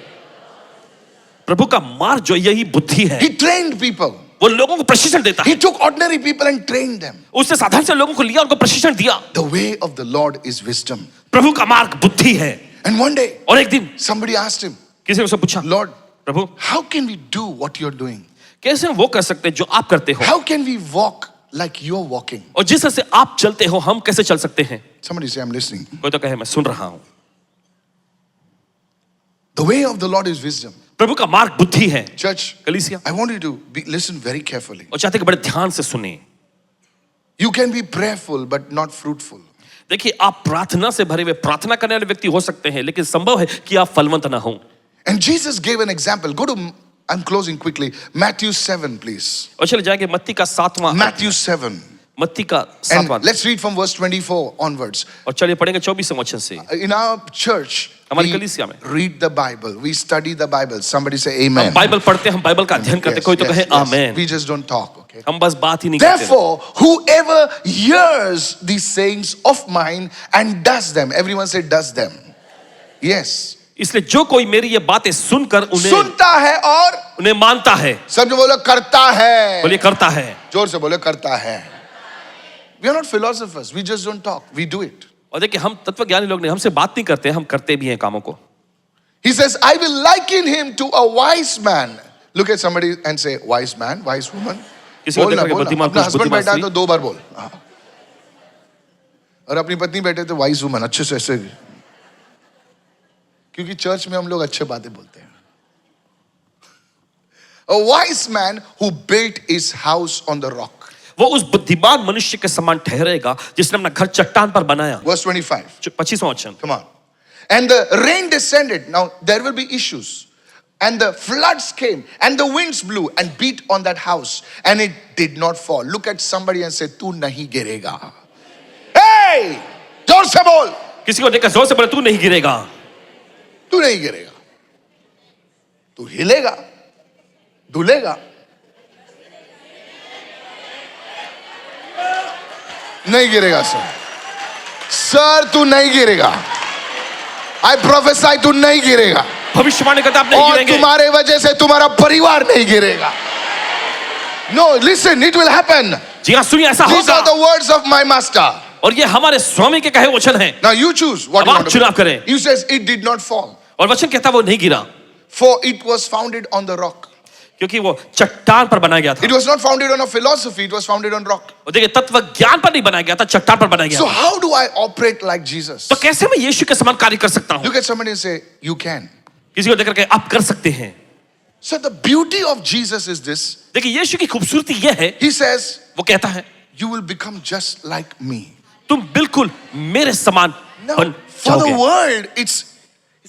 प्रभु का मार्ग जो यही बुद्धि है। He trained people. वो लोगों को प्रशिक्षण देता He है। took ordinary people and trained them. उसने साधारण से लोगों को लिया, उनको प्रशिक्षण दिया। The way of the Lord is wisdom. प्रभु का मार्ग बुद्धि है। And one day, और एक दिन somebody asked him, किसी ने उससे पूछा, Lord, Prabhu how can we do what you're doing? कैसे हम वो कर सकते हैं जो आप करते हो, How can we walk like you're walking? और जिस तरह से आप चलते हो हम कैसे चल सकते हैं? Somebody say, I'm listening. कोई तो कहे मैं सुन रहा हूं। The way of the Lord is wisdom. प्रभु का मार्ग बुद्धि है। Church, कलीसिया, I want you to listen very carefully. और चाहते कि बड़े ध्यान से सुने। You can be prayerful but not fruitful. देखिए आप प्रार्थना से भरे हुए प्रार्थना करने वाले व्यक्ति हो सकते हैं, लेकिन संभव है कि आप फलवंत ना हो। And Jesus gave an example. Go to, I'm closing quickly, Matthew 7, please. और चले जाएंगे मत्ती का 7वां, Matthew 7. मत्ती का And 7वां, let's read from verse 24 onwards. और चलिए पढ़ेंगे 24वें वचन से। In our church, हमारी we कलीसिया में read the Bible. We study the Bible. Somebody say amen. हम बाइबल पढ़ते हैं, हम बाइबल का अध्ययन करते हैं। कोई तो कहे आमेन। We just don't talk, okay? हम बस बात ही नहीं करते। Therefore, whoever hears these sayings of mine and does them, everyone say does them. Yes. इसलिए जो कोई मेरी ये बातें सुनकर उन्हें सुनता है और उन्हें मानता है, सब जो बोलो करता है, बोलिए करता है। जोर से बोलो करता है। We are not philosophers. We just don't talk. We do it. और देखिए हम तत्वज्ञानी लोग नहीं, हमसे बात नहीं करते, हम करते भी हैं कामों को। He says, I will liken him to a wise man. Look at somebody and say, wise man, wise woman. किसी को बोलना, देखोगे बोलना। बुद्धिमान अपना पुरुष, हस्बैंड बुद्धिमान बैठा है स्त्री। तो 2 बार बोल। हाँ। और अपनी पत्नी बैठे तो वाइज वुमन, अच्छे से ऐसे, क्योंकि चर्च में हम लोग अच्छे बातें बोलते हैं। A wise man who built his house on the rock. वो उस बुद्धिमान मनुष्य के समान ठहरेगा जिसने अपना घर चट्टान पर बनाया। Verse 25. 25वां वचन। Come on. And the rain descended. Now there will be issues. And the floods came, and the winds blew and beat on that house, and it did not fall. Look at somebody and say, "Tu nahi girega." Hey! जोर से बोल, किसी को देखकर जोर से बोले तू नहीं गिरेगा। तू नहीं गिरेगा, तू हिलेगा, डुलेगा, नहीं गिरेगा सर। सर तू नहीं गिरेगा। I prophesy तू नहीं गिरेगा। भविष्यवाणी करता आप नहीं और गिरेंगे। तुम्हारे वजह से तुम्हारा परिवार नहीं गिरेगा। No, listen, it will happen. जी हाँ, सुनिए, ऐसा These होगा। are the words of my master. और ये हमारे स्वामी के कहे वचन हैं। Now you choose what अब you आप want to चुनाव do. करें। You says it did not fall, और वचन कहता है वो नहीं गिरा, for it was founded on the rock. क्योंकि वो चट्टान पर बनाया गया था। It was not founded on a philosophy, it was founded on rock. और देखिए, तत्व ज्ञान पर नहीं बनाया गया था, चट्टान पर बनाया गया So था। how do I operate like Jesus? तो कैसे मैं यीशु के समान कार्य कर सकता हूँ? Look at somebody and say, you can. किसी को देखकर कहे आप कर सकते हैं। So the beauty of Jesus is this. देखिए, यीशु की खूबसूरती यह है, He says, वो कहता है you will become just like me. तुम बिल्कुल मेरे समान Now, बन for the जाओगे। world, it's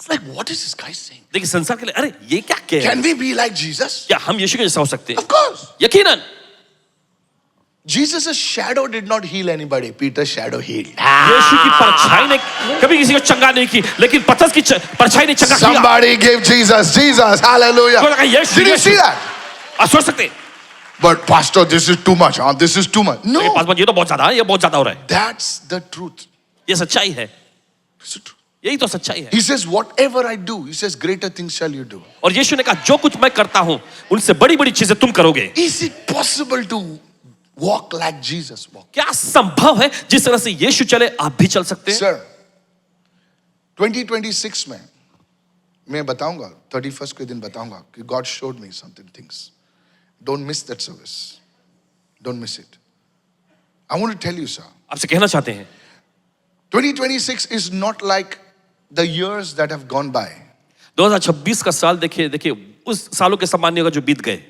like, what is this guy saying? देखिए, संसार के लिए अरे ये क्या कह रहे Can हैं? we be like Jesus? क्या हम यीशु के जैसा हो सकते हैं? Of course. यकीनन। Jesus' shadow did not heal anybody. Peter's shadow healed. यीशु की परछाई ने कभी किसी को चंगा नहीं की, लेकिन पतरस की परछाई ने चंगा किया। Somebody give Jesus. Hallelujah. कोई लगा, यीशु, Did you Yeshu. see that? आप सोच सकते हैं, But pastor, this is too much. This is too much. ये No, पास ये तो बहुत ज्यादा है, ये बहुत ज्यादा हो रहा है। that's the truth. ये सच्चाई है, It's the truth. यही तो सच्चाई है। He says, whatever I do, he says, greater things shall you do. और यीशु ने कहा जो कुछ मैं करता हूं उनसे बड़ी बड़ी चीजें तुम करोगे। Is it possible to walk like Jesus walked? क्या संभव है जिस तरह से यीशु चले आप भी चल सकते हैं? Sir, 2026 में मैं बताऊंगा, 31st के दिन बताऊंगा कि God showed me something things. Don't miss that service. Don't miss it. I want to tell you, sir, आपसे कहना चाहते हैं 2026 is not like the years that have gone by. 2026 का साल देखिए उस सालों के समान नहीं होगा जो बीत गए।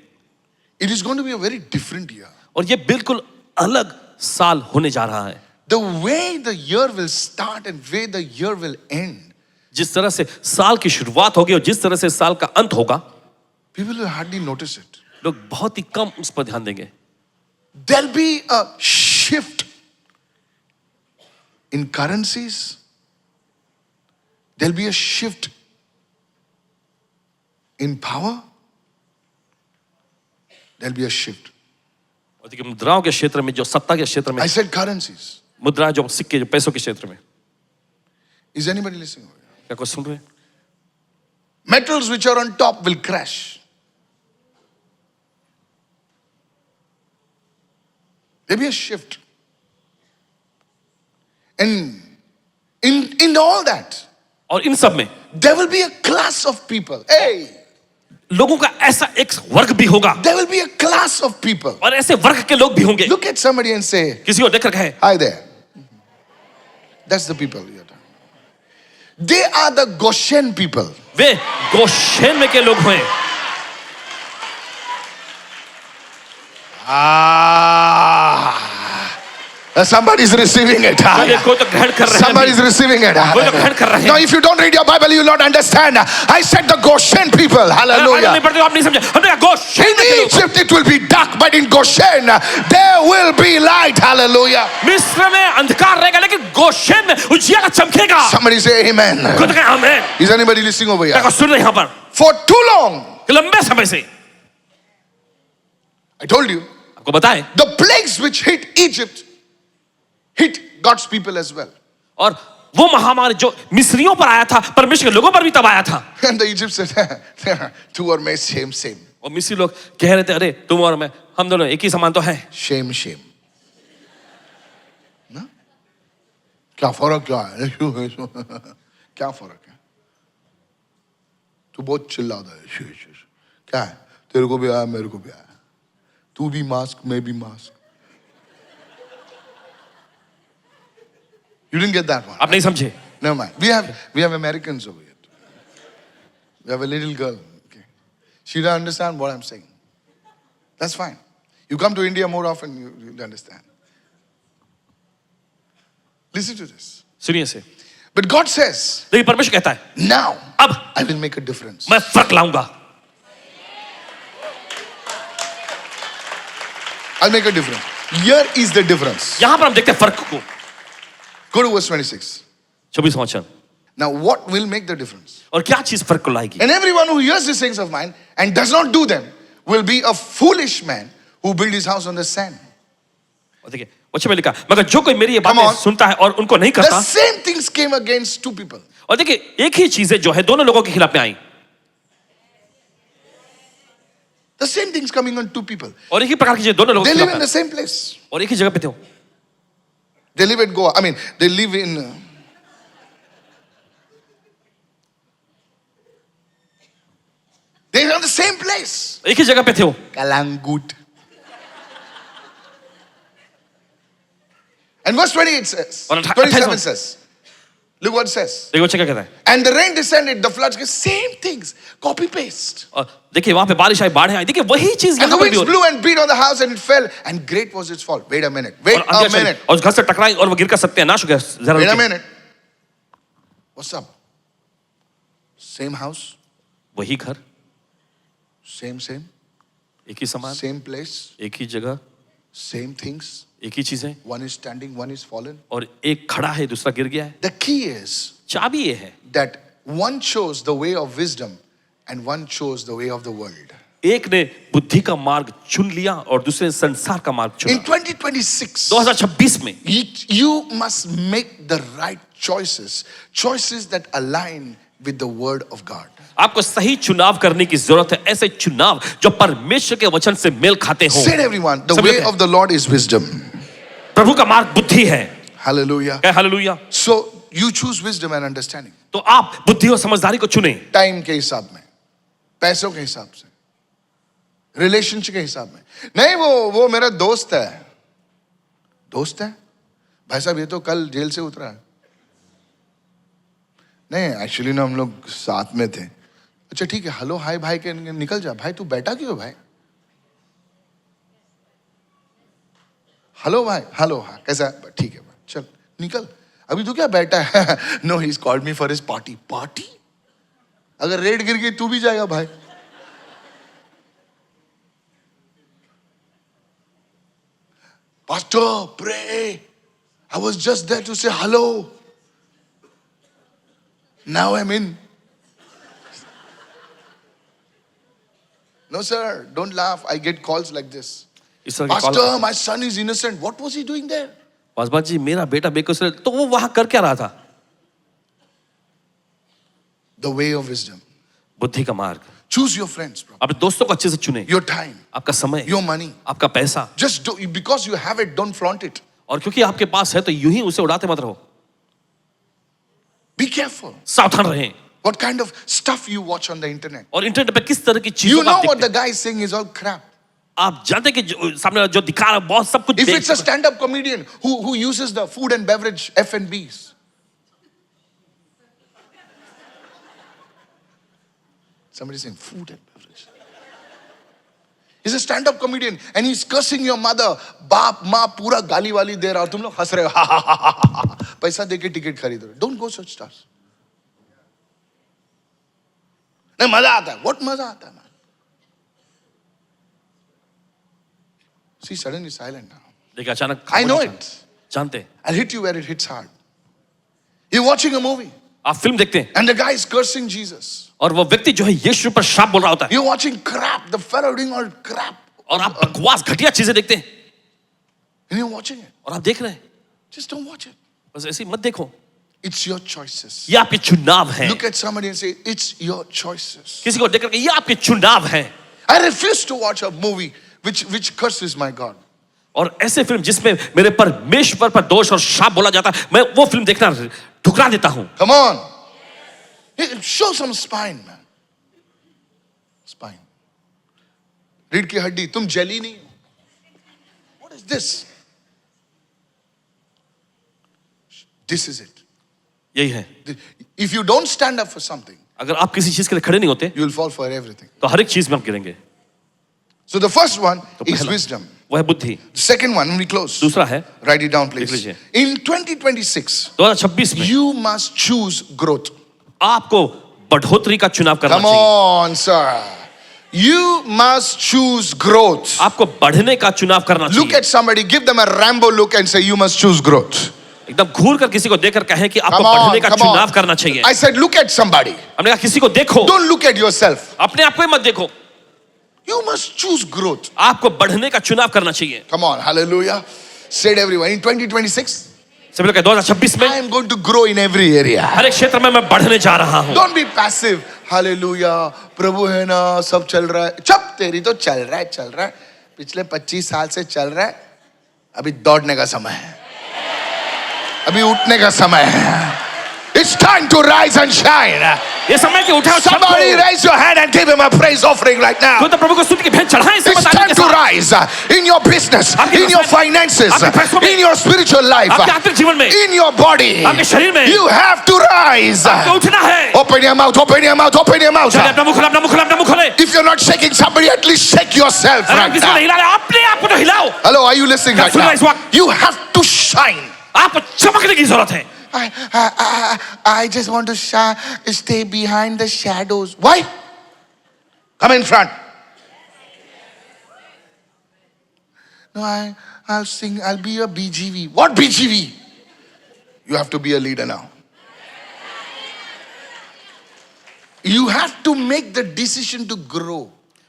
It is going to be a very different year. और ये बिल्कुल अलग साल होने जा रहा है। The way the year will start and way the year will end, जिस तरह से साल की शुरुआत होगी और जिस तरह से साल का अंत होगा, people will hardly notice it. लोग बहुत ही कम उस पर ध्यान देंगे। There'll be a shift in currencies. There'll be a shift in power. There'll be a shift. और देखिए, मुद्राओं के क्षेत्र में, जो सत्ता के क्षेत्र में, I said currencies. मुद्रा जो सिक्के, जो पैसों के क्षेत्र में, Is anybody listening over here? क्या कुछ सुन रहे हैं? Metals which are on top will crash. There'll be a shift. And in all that, और इन सब में there will be a class of people. Hey, लोगों का ऐसा एक वर्ग भी होगा there will be a class of people. और ऐसे वर्ग के लोग भी होंगे। Look at somebody and say, किसी को देखकर कहे hi there. That's the people you're talking about. They are the Goshen people. वे गोशेन में के लोग हैं। Somebody is receiving it. कोई तो ग्रहण कर रहे हैं। Somebody is receiving it. कोई तो ग्रहण कर रहे हैं। Now, if you don't read your Bible, you will not understand. I said the Goshen people. Bible Hallelujah. नहीं पढ़ते हो, आप नहीं समझे। हमने कहा गोशेन In में के लोग। Egypt, it will be dark, but in Goshen, there will be light. Hallelujah. मिस्र में अंधकार रहेगा, लेकिन गोशेन में उजियारा चमकेगा। Somebody say amen. कोई तो कहे आमीन। Is anybody listening over क्या here? कुछ सुन रहे हैं यहाँ पर? For too long, लंबे समय से I told you, आपको बताएं, the plagues which hit Egypt hit God's people as well. और वो महामारी जो मिस्रियों पर आया था, परमेश्वर के लोगों पर भी तब आया था। And the Egypt said, two or me, same. और मिस्री लोग कह रहे थे, अरे तुम और मैं, हम दोनों एक ही समान तो हैं। Shame. ना? क्या फर्क क्या है? क्या फर्क है? तू बहुत चिल्लाता है। क्या है? तेरे को भी आया, मेरे को भी आया। तू भी मास्क, मैं भी mask. You didn't get that one. आप नहीं समझे। Never mind. We have Americans over here. We have a little girl. Okay. She doesn't understand what I'm saying. That's fine. You come to India more often, you'll understand. Listen to this. सुनिए से, But God says, लेकिन परमेश्वर कहता है now अब I will make a difference. मैं फर्क लाऊंगा, I'll make a difference. Here is the difference. यहां पर हम देखते हैं फर्क को। Go to verse 26. 24 वचन, Now, what will make the difference? और क्या चीज फर्क को लाएगी? And everyone who hears these things of mine and does not do them will be a foolish man who built his house on the sand. और देखिए वचन में लिखा, मगर जो कोई मेरी ये Come बातें on. सुनता है और उनको नहीं The करता, same things came against two people. और देखिए एक ही चीजें जो है दोनों लोगों के खिलाफ में आई, The same things coming on two people. और एक ही प्रकार की चीजें दोनों लोगों They के live खिलाफ in में the same place. आई, और एक ही जगह पे थे वो। They live at Goa. I mean, they live in. They are in the same place. एक ही जगह पे थे वो। Kalangut. And verse 28 says, और 27 says, look what it says. देखिए वचन क्या कहता है, And the rain descended, the floods, same things, copy paste. और देखिए वहां पे बारिश आई, बाढ़ें आई, देखिए वही चीज And the यहाँ पर भी winds हो रही blew and beat on the house and it fell, and great was its fall. Wait a minute. है। Wait और आंधियाँ a चली, minute. और उस घर से टकराई और वो गिर कर सत्यानाश हो गया। जरा Wait a रुकिए। minute. What's up? Same house, वही घर, same, एक ही समान, same place, एक ही जगह, same things. एक ही चीजें, One is standing, one is fallen. और एक खड़ा है दूसरा गिर गया है। The key is चाबी ये है, that one chose the way of wisdom and one chose the way of the world. एक ने बुद्धि का मार्ग चुन लिया और दूसरे ने संसार का मार्ग In चुना। 2026, 2026 में you must make the right choices, choices that align with the word of God. आपको सही चुनाव करने की जरूरत है, ऐसे चुनाव जो परमेश्वर के वचन से मेल खाते हो। Said everyone, the सब way लोग of the Lord is wisdom. प्रभु का मार्ग बुद्धि है। Hallelujah. Hallelujah. So you choose wisdom and understanding. तो आप बुद्धि और समझदारी को चुने, टाइम के हिसाब में, पैसों के हिसाब से, रिलेशनशिप के हिसाब में। नहीं वो मेरा दोस्त है। दोस्त है भाई साहब, ये तो कल जेल से उतरा है। नहीं एक्चुअली ना हम लोग साथ में थे। अच्छा ठीक है, हेलो हाय भाई के निकल जा। भाई तू बैठा क्यों भाई? हेलो भाई, हेलो हाँ कैसा है? ठीक है भाई चल निकल। अभी तू क्या बैठा है? No he called me for his party. Party? अगर रेड गिर गई तू भी जाएगा भाई। Pastor, pray. I was just there to say hello. Now I'm in. No, sir, don't laugh. I get calls like this. इस तरह के call. Pastor, my son is innocent. What was he doing there? Paswan ji मेरा बेटा बेकसूर है, तो वो वहां कर क्या रहा था? The way of wisdom. बुद्धि का मार्ग। Choose your friends, bro. अपने दोस्तों को अच्छे से चुने, Your time, आपका समय, your money. आपका पैसा, Just do, because you have it, don't flaunt it. और क्योंकि आपके पास है तो यूं ही उसे उड़ाते मत रहो। Be careful. सावधान रहें। What kind of stuff you watch on the internet? और इंटरनेट पे किस तरह की You चीजों know को what आप the देखते guy is saying is all crap. हैं। आप जानते हैं कि सामने वाला जो दिखा रहा है बहुत सब कुछ If देख it's a stand-up comedian who uses the food and beverage F&Bs. Somebody saying food and beverage. He's a stand-up comedian and he's cursing your mother. बाप माँ पूरा गाली वाली दे रहा और तुम लोग हंस रहे हो। पैसा दे के टिकट खरीद रहे हो। Don't go such stars. नहीं मजा आता है। What मजा आता है man? See, suddenly silent now. देखिए अचानक I know खामोश it. जानते हैं। I'll hit you where it hits hard. You're watching a movie आप फिल्म देखते हैं and the guy is cursing Jesus. और वो व्यक्ति जो है यीशु पर शाप बोल रहा होता है, You're watching crap, the fellow doing all crap. और आप बकवास घटिया चीजें देखते हैं And you're watching it. और आप देख रहे हैं। Just don't watch it. बस ऐसे ही मत देखो, It's your choices. ये आपके चुनाव हैं। Look at somebody and say, it's your choices. किसी को देख करके ये आपके चुनाव हैं। I refuse to watch a movie which curses my God. और ऐसे फिल्म जिसमें मेरे परमेश्वर पर दोष और शाप बोला जाता है, मैं वो फिल्म देखना ठुकरा देता हूं। Come on. Show some spine, man. Spine. रीढ़ की हड्डी, तुम जली नहीं हो। What is this? This is it. यही है। If you don't stand up for something, अगर आप किसी चीज के लिए खड़े नहीं होते you will fall for everything. तो हर एक चीज में आप गिरेंगे। So the first one तो is पहला, wisdom. वो है बुद्धि। Second one, when we close, दूसरा है, write it down, please. लिख लीजिए। In 2026, 2026 में you must choose growth. आपको बढ़ोतरी का चुनाव करना Come चाहिए। on, sir. You must choose growth. आपको बढ़ने का चुनाव करना Look चाहिए। at somebody, give them a Rambo look and say, you must choose growth. एकदम घूर कर किसी को देखकर कहें कि आपको Come on, बढ़ने का come चुनाव on. करना चाहिए। I said, look at somebody. हमने कहा किसी को देखो, Don't look at yourself. अपने आप को ही मत देखो। You must choose growth. आपको बढ़ने का चुनाव करना चाहिए। Come on, hallelujah. Said everyone. In 2026, सभी लोग 2026 में I am going to grow in every area. हर एक क्षेत्र में मैं बढ़ने जा रहा हूँ। Don't be passive. Hallelujah. प्रभु है ना, सब चल रहा है। चुप, तेरी तो चल रहा है। पिछले 25 साल से चल रहा है। अभी दौड़ने का समय है। अभी उठने का समय है। It's time to rise and shine. ये समय कि उठाओ Somebody raise your hand and give him a praise offering right now. तो प्रभु को स्तुति की भेंट चढ़ाएं इसे It's बताने time के to साथ। rise in your business, in your finances, आपके पैसों में, in your spiritual life, आपके आत्मिक जीवन में, in your body. आपके शरीर में, You have to rise. आपको उठना है। Open your mouth, open your mouth, open your mouth. चलिए अपना मुंह खोले, अपना मुंह खोले, अपना मुंह खोले। If you're not shaking somebody, at least shake yourself अगर आप right किसी को now. नहीं हिला रहे, अपने आप को तो हिलाओ। Hello, are you listening क्या right सुन रहे हैं इस now? वक्त? You have to shine. आपको चमकने की जरूरत है। I just want to stay behind the shadows. Why? Come in front. No, I'll sing. I'll be a BGV. What BGV? You have to be a leader now. You have to make the decision to grow.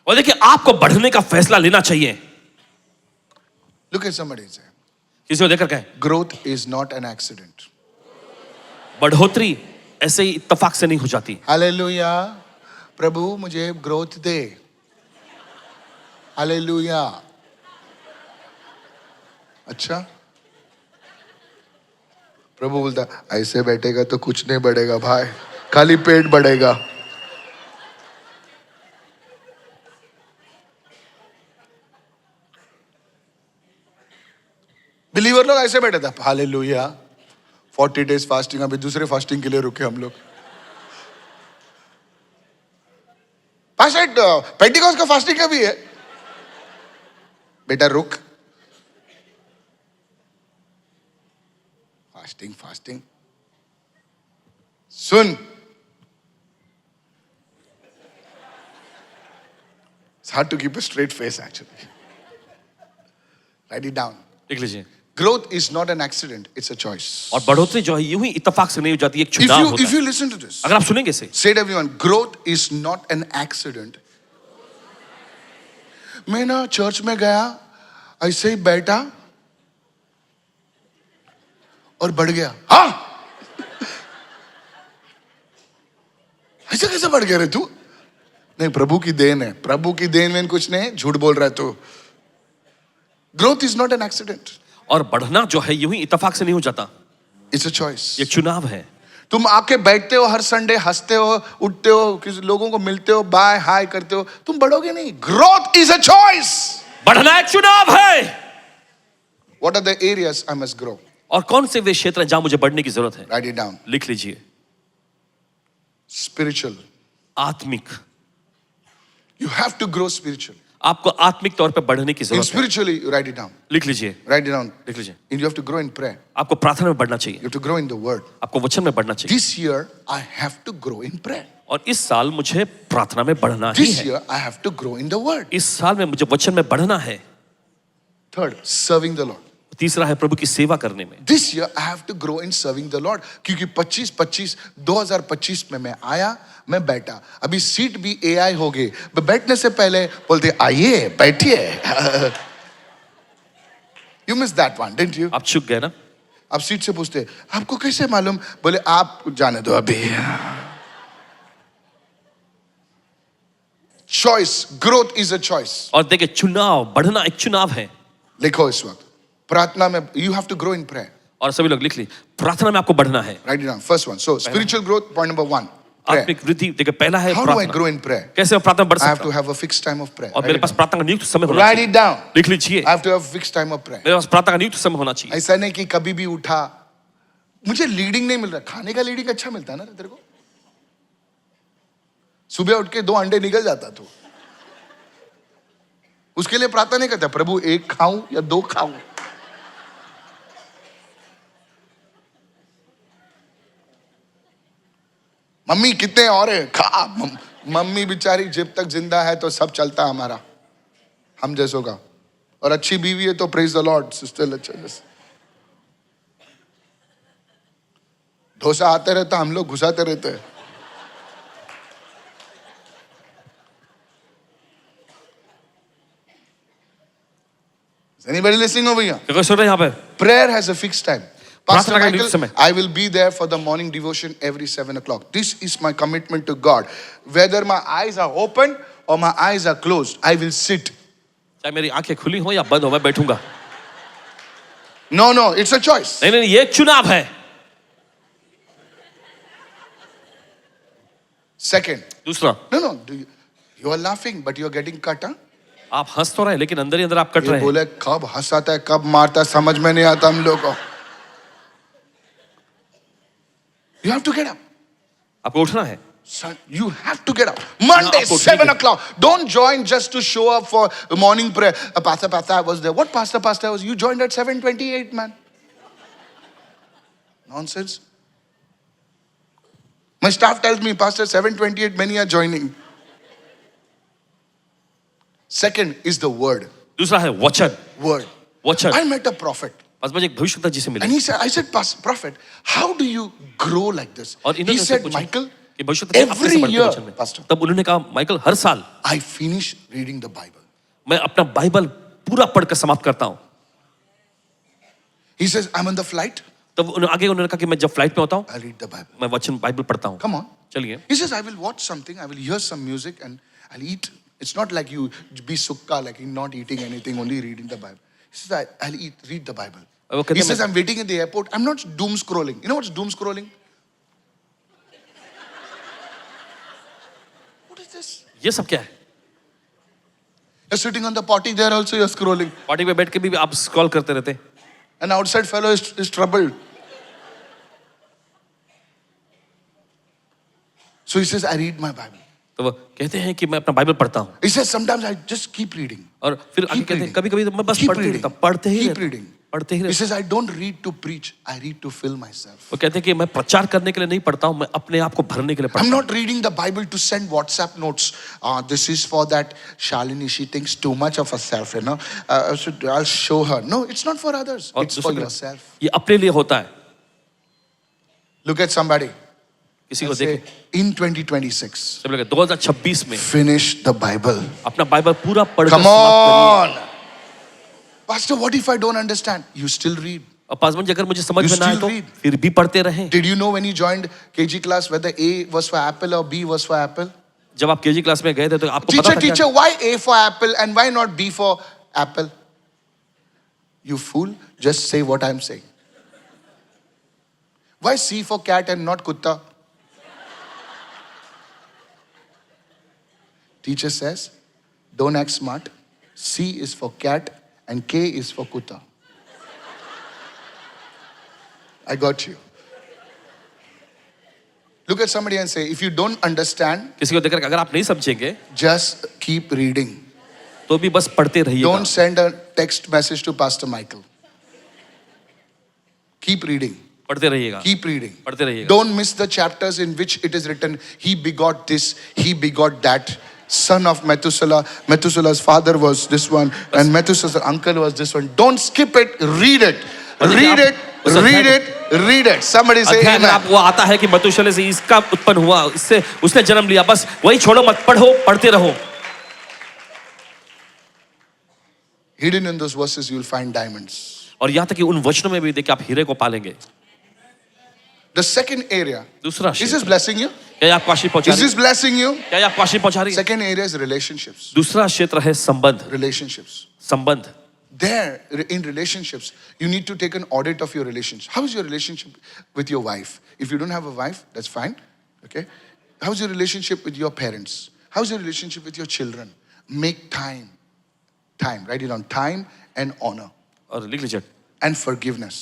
और देखिए आपको बढ़ने का फैसला लेना चाहिए। Look at somebody and say, किसी को देखकर कहें, growth is not an accident. बढ़ोतरी ऐसे ही इत्तेफाक से नहीं हो जाती। Hallelujah. प्रभु मुझे ग्रोथ दे। Hallelujah. अच्छा, प्रभु बोलता ऐसे बैठेगा तो कुछ नहीं बढ़ेगा भाई, खाली पेट बढ़ेगा। बिलीवर लोग ऐसे बैठे था। हालेलुया, 40 days फास्टिंग, अभी दूसरे फास्टिंग के लिए रुके हम लोग। पेंटिकॉस्ट का फास्टिंग का भी है। बेटा रुक, fasting soon. It's hard to keep a straight face actually. Write it down. लिख लीजिए। Growth is not an accident, it's a choice. और बढ़ोतरी जो है यूं ही इत्तेफाक से नहीं हो जाती, एक If चुनाव you होता if है। you listen to this, अगर आप सुनेंगे इसे, say it everyone, growth is not an accident. मैं ना चर्च में गया, ऐसे ही बैठा और बढ़ गया। हाँ, ऐसे कैसे बढ़ गया रे तू? नहीं, प्रभु की देन है। प्रभु की देन में कुछ नहीं, झूठ बोल रहा है तू। Growth is not an accident. और बढ़ना जो है यूं ही इत्तेफाक से नहीं हो जाता, It's a choice. एक चुनाव है। तुम आके बैठते हो हर संडे, हंसते हो, उठते हो, किसी लोगों को मिलते हो, बाय हाय करते हो, तुम बढ़ोगे नहीं। Growth is a choice. बढ़ना एक चुनाव है। What are the areas I must grow? और कौन से वे क्षेत्र हैं जहां मुझे बढ़ने की जरूरत है? Write it down. लिख लीजिए। Spiritual. आत्मिक, You have to grow spiritual. आपको आत्मिक तौर पे बढ़ने की In जरूरत है। spiritually, you write it down. लिख लीजिए, Write it down. लिख लीजिए। And you have to grow in prayer. आपको प्रार्थना में बढ़ना चाहिए, You have to grow in the word. आपको वचन में बढ़ना चाहिए। This year, I have to grow in prayer. और इस साल मुझे प्रार्थना में बढ़ना ही This है। year, I have to grow in the word. इस साल में मुझे वचन में बढ़ना है। Third, serving the Lord. तीसरा है प्रभु की सेवा करने में। This year I have to grow in serving the Lord. क्योंकि 2025 में मैं आया, मैं बैठा। अभी सीट भी AI हो गई। बैठने से पहले बोलते आइए बैठिए। You missed that one, didn't you? आप चुक गए ना? अब सीट से पूछते आपको कैसे मालूम? बोले आप जाने दो अभी। Choice, growth is a choice. और देखिए चुनाव, बढ़ना एक चुनाव है। लिखो इस वक्त प्रार्थना में you have to grow in prayer. और सभी लोग लिख ली, प्रार्थना में आपको बढ़ना है। Write it down. First one. So spiritual growth, point number 1. Prayer. आत्मिक वृद्धि देखिए पहला है How do I प्रार्थना। grow in prayer? कैसे मैं प्रार्थना में बढ़ I have सकता to हूँ? have a fixed time of prayer. और मेरे पास प्रार्थना का नियुक्त समय होना Write चाहिए। it down. लिख लीजिए, I have to have fixed time of prayer. मेरे पास प्रार्थना का नियुक्त समय होना चाहिए। ऐसा नहीं कि कभी भी उठा, मुझे लीडिंग नहीं मिल रहा। खाने का लीडिंग अच्छा मिलता है ना तेरे को? सुबह उठ के 2 अंडे निकल जाता तू। उसके लिए प्रार्थना नहीं करता प्रभु एक खाऊं या दो खाऊं. मम्मी कितने और है खा. मम्मी बेचारी जब तक जिंदा है तो सब चलता हमारा, हम जैसों का. और अच्छी बीवी है तो praise the Lord. Sister dosa आते रहता, हम लोग घुसाते रहते हैं. Is anybody listening over here? क्या कोई सुन रहे हैं यहाँ पे? Prayer has a fixed time. Pastor प्रार्थना का Michael, निश्चित समय. I will be there for the morning devotion every 7 o'clock. This is my commitment to God. Whether my eyes are open or my eyes are closed, I will sit. चाहे मेरी आंखें खुली हो या बंद हो, मैं बैठूंगा. No, it's a choice. नहीं नहीं, ये एक चुनाव है. Second, दूसरा, no, you are laughing, but you are getting cut, huh? आप हंस तो रहे हैं लेकिन अंदर ही अंदर आप कट ये रहे हैं. बोले कब हंसाता है कब मारता है समझ में नहीं आता हम लोग को. You have to get up. आपको उठना है. Son, you have to get up. Monday, आपको 7 ठीक है. o'clock. Don't join just to show up for morning prayer. Pastor, I was there. What pastor was? You joined at 7:28, man. Nonsense. My staff tells me, Pastor, 7:28, many are joining. Second is the word. दूसरा है वचन. Word. वचन. I met a prophet. बस मुझे एक भविष्यवक्ता जी से मिले. And I said, Prophet, how do you grow like this? और He इन्होंने उससे said, पूछा Michael, कि भविष्यवक्ता जी, आप कैसे every बढ़ते year, वचन में? Pastor, तब उन्होंने कहा, माइकल, हर साल I finish reading the Bible. मैं अपना बाइबल पूरा पढ़कर समाप्त करता हूँ. He says, I'm on the flight. तब आगे उन्होंने कहा कि मैं जब फ्लाइट में होता हूँ, I'll read the Bible. मैं वचन बाइबल पढ़ता हूँ. Come on. चलिए. He says, I will watch something, I will hear some music, and I'll eat. It's not like you be sukka, like you're not eating anything, only reading the Bible. He says, I'll read the Bible. वो कहते He हैं, says, I'm waiting in the airport. I'm not doom scrolling. You know what's doom scrolling? What is this? ये सब क्या है? You're sitting on the potty there also, you're scrolling. Party पे बैठ के भी आप स्क्रॉल करते रहते हैं. An outside fellow is troubled. So he says, I read my Bible. तो वो कहते हैं कि मैं अपना बाइबल पढ़ता हूँ. He says, sometimes I just keep reading. और फिर आगे Keep कहते हैं reading. कभी कभी तो मैं बस Keep पढ़ते ही reading. रहता हूँ, पढ़ते ही Keep रहता हूँ, reading. पढ़ते ही He रहता says, I don't read to preach, I read to fill myself. हूँ. वो कहते हैं कि मैं प्रचार करने के लिए नहीं पढ़ता हूँ, मैं अपने आप को भरने के लिए I'm पढ़ता हूँ. not reading the Bible to send WhatsApp notes. This is for that Shalini, she thinks too much of herself, you know. I'll show her. No, it's not for others. और It's for दूसरे yourself. ये अपने लिए होता है. Look at somebody. किसी को Say, देखे. in 2026, सब लोग 2026 में finish the Bible. अपना बाइबल पूरा पढ़कर Come समाप्त on. Pastor, what if I don't understand? You still read. करिए. और पासवान जी, अगर मुझे समझ You में ना आए still तो read. फिर भी पढ़ते रहें. Did you know when you joined KG class whether A was for apple or B was for apple? जब आप केजी क्लास में गए थे तो आपको पता था Teacher, क्या? why A for apple and why not B for apple? You fool, just say what I'm saying. Why C for cat and not kutta? Teacher says, don't act smart. C is for cat and K is for kutta. I got you. Look at somebody and say, if you don't understand, किसी को देखकर अगर आप नहीं समझेंगे just keep reading. तो भी बस पढ़ते रहिएगा. Don't send a text message to Pastor Michael. Keep reading. पढ़ते रहिएगा. Keep reading. पढ़ते रहिएगा. Don't miss the chapters in which it is written, he begot this, he begot that. Son of Methuselah. Methuselah's father was this one, and Methuselah's uncle was this one. Don't skip it. Read it. Read it. Read it. Read it. Somebody say अध्याय में amen. आपको आता है कि मतुशले से इसका उत्पन्न हुआ, इससे उसने जन्म लिया. बस वही छोड़ो मत, पढ़ो, पढ़ते रहो. Hidden in those verses you will find diamonds. और यहाँ तक कि उन वचनों में भी देखिए आप हीरे को पालेंगे. The second area. दूसरा Is this क्षेत्र, blessing you? क्या ये आपको आशीष पहुंचा Is रही this blessing you? है? क्या ये आपको आशीष पहुंचा रही है? Second area is relationships. दूसरा क्षेत्र है संबंध. Relationships. संबंध. There, in relationships, you need to take an audit of your relationship. How is your relationship with your wife? If you don't have a wife, that's fine. Okay? How's your relationship with your parents? How's your relationship with your children? Make time. Time. Write it down. Time and honor. और लिख लीजिए, And forgiveness.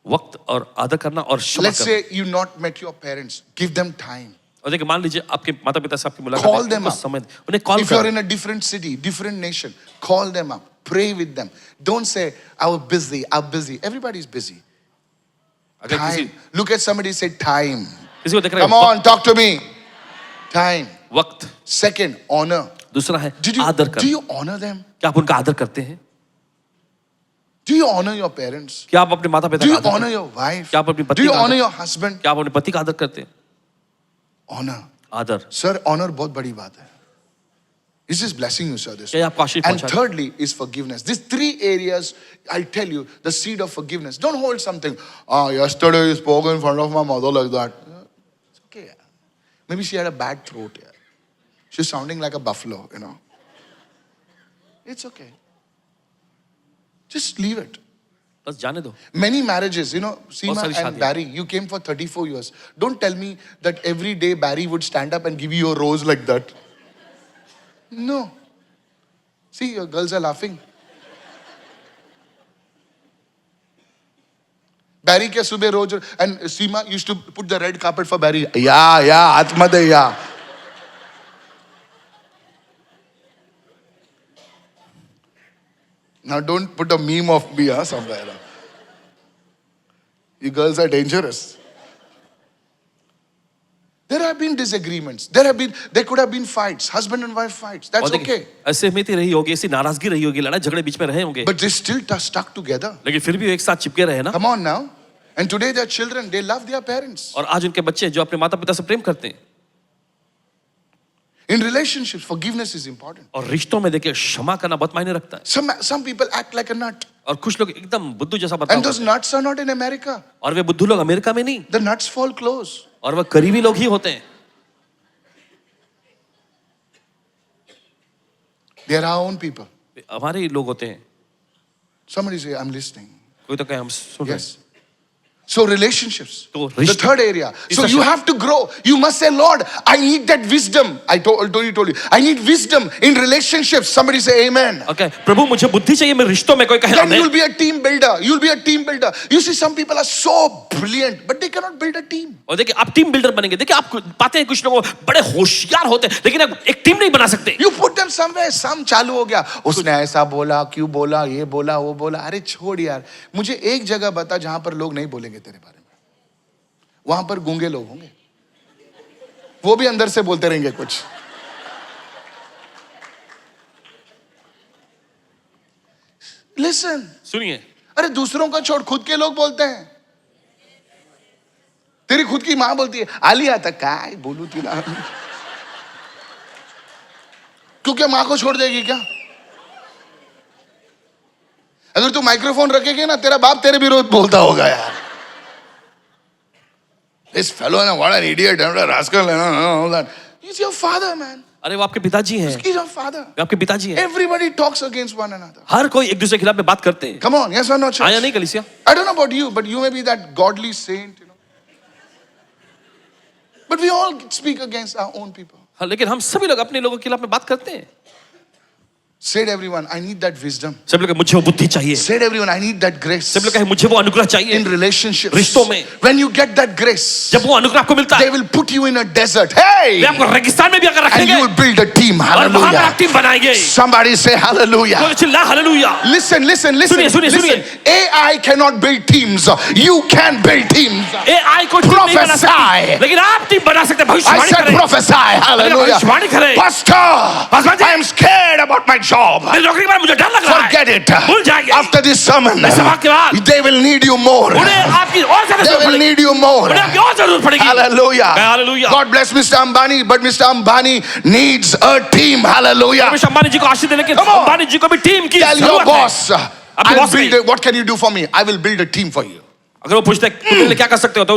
वक्त और आदर करना और क्षमा Let's करना. say you not met your parents. Give them time. और और देखिए मान लीजिए आपके माता पिता से आपकी मुलाकात Call है, them उनको up. समय उन्हें कॉल If you're करें। in a different city, different nation, call them up. Pray with them. Don't say, I was busy, I'm busy. Everybody's busy. अगर किसी Time. Look at somebody, say time. किसी को देख रहे Come हैं on, talk to me. Time. वक्त, Second, honor. दूसरा है Did you, आदर do करना। you honor them? क्या आप उनका आदर करते हैं? Do you honor your parents? क्या आप अपने माता पिता Do का you आदर honor करते हैं? your wife? क्या आप अपनी Do पत्नी you का honor आदर your husband? क्या आप अपने पति का आदर करते हैं? Honor. आदर। Sir, honor बहुत बड़ी बात है. This is blessing you, sir. This. क्या ये आपको आशीष And पहुंचा रहा है? thirdly is forgiveness. These three areas, I'll tell you, the seed of forgiveness. Don't hold something. Yesterday you spoke in front of my mother like that. It's okay. Yeah. Maybe she had a bad throat. Yeah. She's sounding like a buffalo, you know. It's okay. Just leave it. बस जाने दो। Many marriages, you know, Seema सारी and शादियां। Barry, you came for 34 years. Don't tell me that every day Barry would stand up and give you a rose like that. No. See, your girls are laughing. Barry ke subah roj, and Seema used to put the red carpet for Barry. Yeah, Atmade, yeah. Now don't put a meme of me somewhere. You girls are dangerous. There have been disagreements. There could have been fights, husband and wife fights. That's और देखिए, okay. असहमति रही होगी, ऐसी नाराजगी रही होगी, लड़ाई झगड़े बीच में रहे होंगे, But they still stuck together. लेकिन फिर भी एक साथ चिपके रहे ना। Come on now. And today their children, they love their parents. और आज उनके बच्चे जो अपने माता पिता से प्रेम करते हैं। In relationships, forgiveness is important. और रिश्तों में देखिए क्षमा करना बहुत मायने रखता है। Some people act like a nut. और कुछ लोग एकदम बुद्धू जैसा बर्ताव And those करते हैं। nuts are not in America. और वे बुद्धू लोग अमेरिका में नहीं, The nuts fall close. और वह करीबी लोग ही होते हैं। They are our own people. हमारे ही लोग होते हैं। Somebody say, I'm listening. कोई तो कहे हम सुन रहे हैं। Yes. So relationships, तो the रिश्ते- third area. So रिश्ता- you have to grow. You must say, Lord, I need that wisdom. I told you. I need wisdom in relationships. Somebody say amen. Okay, प्रभु मुझे बुद्धि चाहिए मेरे रिश्तों में, कोई कहे Then you'll आमीन। be a team builder. You'll be a team builder. You see, some people are so brilliant, but they cannot build a team. और देखिए आप टीम बिल्डर बनेंगे। देखिए आप पाते हैं कुछ लोग बड़े होशियार होते हैं, लेकिन आप एक टीम नहीं बना सकते। You put them somewhere, some चालू हो गया, उसने ऐसा बोला, क्यों बोला, ये बोला, वो बोला। अरे छोड़ यार, मुझे एक जगह बता जहां पर लोग नहीं बोलेंगे तेरे बारे में। वहां पर गूंगे लोग होंगे, वो भी अंदर से बोलते रहेंगे कुछ। Listen. सुनिए, अरे दूसरों का छोड़, खुद के लोग बोलते हैं। तेरी खुद की मां बोलती है, आलिया तक काय बोलू तिला, क्योंकि मां को छोड़ देगी क्या? अगर तू माइक्रोफोन रखेगी ना, तेरा बाप तेरे विरोध बोलता होगा यार। This fellow, what an idiot, what a rascal, all that. He's your father, man. अरे वो आपके पिताजी हैं, He's your father. वे आपके पिताजी हैं। Everybody talks against one another. हर कोई एक दूसरे के खिलाफ में बात करते हैं। Come on, yes or no, church? हाँ या नहीं कलीसिया? I don't know about you, but you may be that godly saint, you know. But we all speak against our own people. हाँ, लेकिन हम सभी लोग अपने लोगों के खिलाफ में बात करते हैं। Said everyone, I need that wisdom. सब लोग कहे, मुझे वो बुद्धि चाहिए। Said everyone, I need that grace. सब लोग कहे मुझे वो अनुग्रह चाहिए। In relationships, रिश्तों में when you get that grace, जब वो अनुग्रह आपको मिलता they है, will put you in a desert. Hey! वे आपको रेगिस्तान में भी आकर And रखेंगे you will build a team. और वहां पर आप Hallelujah. टीम बनाएंगे। Somebody say hallelujah. कोई चिल्ला हालेलुया। Listen. सुनिए, Listen. AI cannot build teams. You can build teams. AI को टीम नहीं बना Prophesy. सकती, लेकिन आप टीम बना सकते हैं। I भविष्यवाणी said करें। prophesy. Hallelujah. भविष्यवाणी करें। Pastor, I am scared about my job. मेरी नौकरी के बारे में मुझे डर लग रहा है। Forget it. भूल जाइए। After this sermon, इस सभा के बाद they will need you more. उन्हें आपकी और ज्यादा They जरूरत will पड़ेगी। need you more. उन्हें आपकी और जरूरत पड़ेगी। Hallelujah. Hallelujah. God bless Mr. Ambani, but Mr. Ambani needs a team. Hallelujah. Ramesh Ambani जी को आशीष देने के Come on. अंबानी जी को भी टीम की Tell your जरूरत है। boss, आपके I'll boss build नहीं। it. What can you do for me? I will build a team for you. अगर वो पूछते हैं तुम क्या कर सकते हो, तो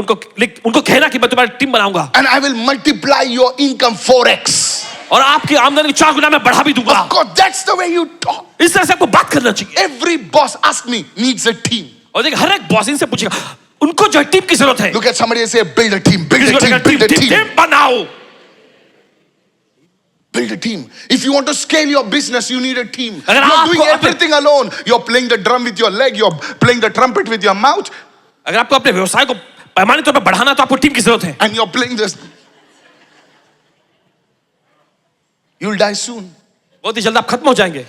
उनको कहना कि मैं तुम्हारी टीम बनाऊंगा And I will multiply your income 4x. और आपकी आमदनी 4 गुना में बढ़ा भी दूंगा। Of course, that's the way you talk. इस तरह से आपको बात करना चाहिए। Every boss, ask me, needs a team. और देखिए हर एक बॉस इनसे पूछेगा उनको जो टीम की जरूरत है। Look at somebody and say, build a team, build a team, build a team. Team बनाओ। Build a team. If you want to scale your business, you need a team. अगर You're आपको doing अपने- everything alone. You're playing the drum with your leg. You're playing the trumpet with your mouth. अगर आपको अपने व्यवसाय को पैमाने तौर पर बढ़ाना तो आपको टीम की जरूरत है। And you're playing this. You'll die soon. बहुत ही जल्द आप खत्म हो जाएंगे।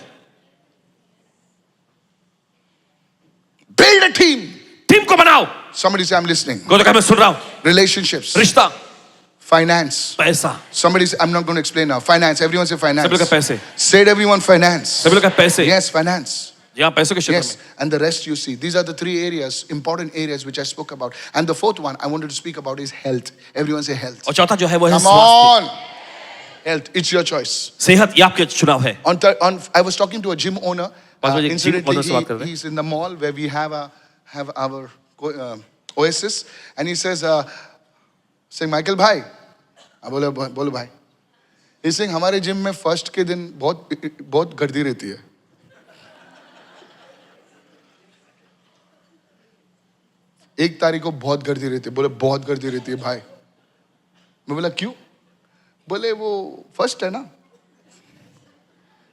Build a team. टीम को बनाओ। Somebody say, I'm listening. गोद का मैं सुन रहा हूं। Relationships. रिश्ता, Finance. पैसा, Somebody say, I'm not going to explain now. Finance. Everyone say finance. सभी लोग का पैसे, Said everyone finance. सभी लोग का पैसे। Yes, finance. यहाँ पैसों के क्षेत्र Yes, में। and the rest you see. These are the three areas, important areas which I spoke about. And the fourth one I wanted to speak about is health. Everyone say health. और चौथा जो है वो है Come स्वास्थ्य। on. Health. It's your choice. सेहत ये आपके चुनाव है। I was talking to a gym owner. पाँच बजे जिम Incidentally, ओनर से बात कर रहे हैं। he's in the mall where we have our Oasis, and he says, saying, Michael bhai, बोलो भाई. He's saying हमारे जिम में फर्स्ट के दिन बहुत गर्दी रहती है. एक तारीख को बहुत गर्दी रहती है. बोले बहुत गर्दी रहती है भाई. मैं बोला क्यों? बोले वो फर्स्ट है ना.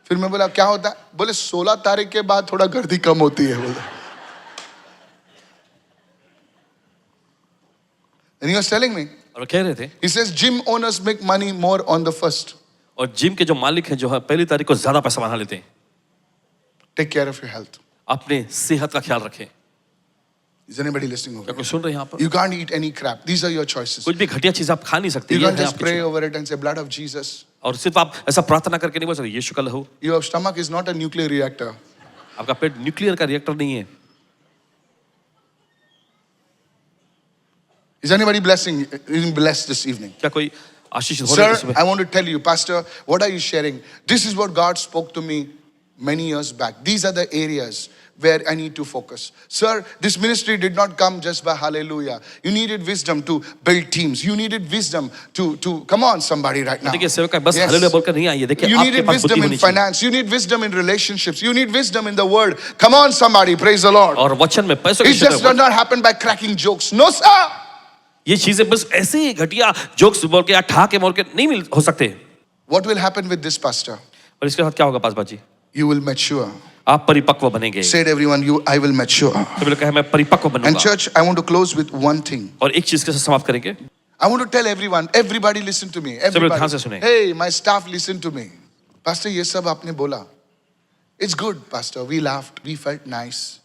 फिर मैं बोला क्या होता है? बोले 16 तारीख के बाद थोड़ा गर्दी कम होती है. बोले. And he was telling me. और कह रहे थे। He says gym owners make money more on the first. और जिम के जो मालिक हैं जो है पहली तारीख को ज्यादा पैसा बना लेते हैं। Take care of your health. अपने सेहत का ख्याल रखें। Is anybody listening over क्या कोई here? सुन रहे हैं यहाँ पर? You can't eat any crap. These are your choices. कुछ भी घटिया चीज आप खा नहीं सकते। You ये can't है just आपकी pray चुनाव। over it and say blood of Jesus. और सिर्फ आप ऐसा प्रार्थना करके नहीं बोल सकते यीशु का लहू। Your stomach is not a nuclear reactor. आपका पेट न्यूक्लियर का रिएक्टर नहीं है। Is anybody blessed this evening? क्या कोई आशीष हो रहा है इस Sir, सुबह? I want to tell you, Pastor, what are you sharing? This is what God spoke to me many years back. These are the areas where I need to focus. Sir, this ministry did not come just by hallelujah. You needed wisdom to build teams. You needed wisdom to come on somebody right now. देखिए सेवक बस Yes. Hallelujah बोलकर नहीं आई है। देखिए You आपके needed पास बुद्धि wisdom होनी in चाहिए। finance. You need wisdom in relationships. You need wisdom in the word. Come on somebody, praise the Lord. और वचन में पैसों के It just क्षेत्र does में not happen by cracking jokes. No, sir. ये चीजें बस ऐसे ही घटिया जोक्स बोल के या ठा के मोड़ के नहीं मिल हो सकते। What will happen with this, Pastor? और इसके साथ क्या होगा पास बाजी? You will mature. आप परिपक्व बनेंगे। Said everyone, I will mature. सभी लोग कहे मैं परिपक्व And बनूंगा। church, I want to close with one thing. और एक चीज के साथ समाप्त करेंगे। I want to tell everybody listen to me. ध्यान से सुने। Hey, my staff listen to me. Pastor, ये सब आपने बोला. It's good, Pastor. We laughed. We felt nice.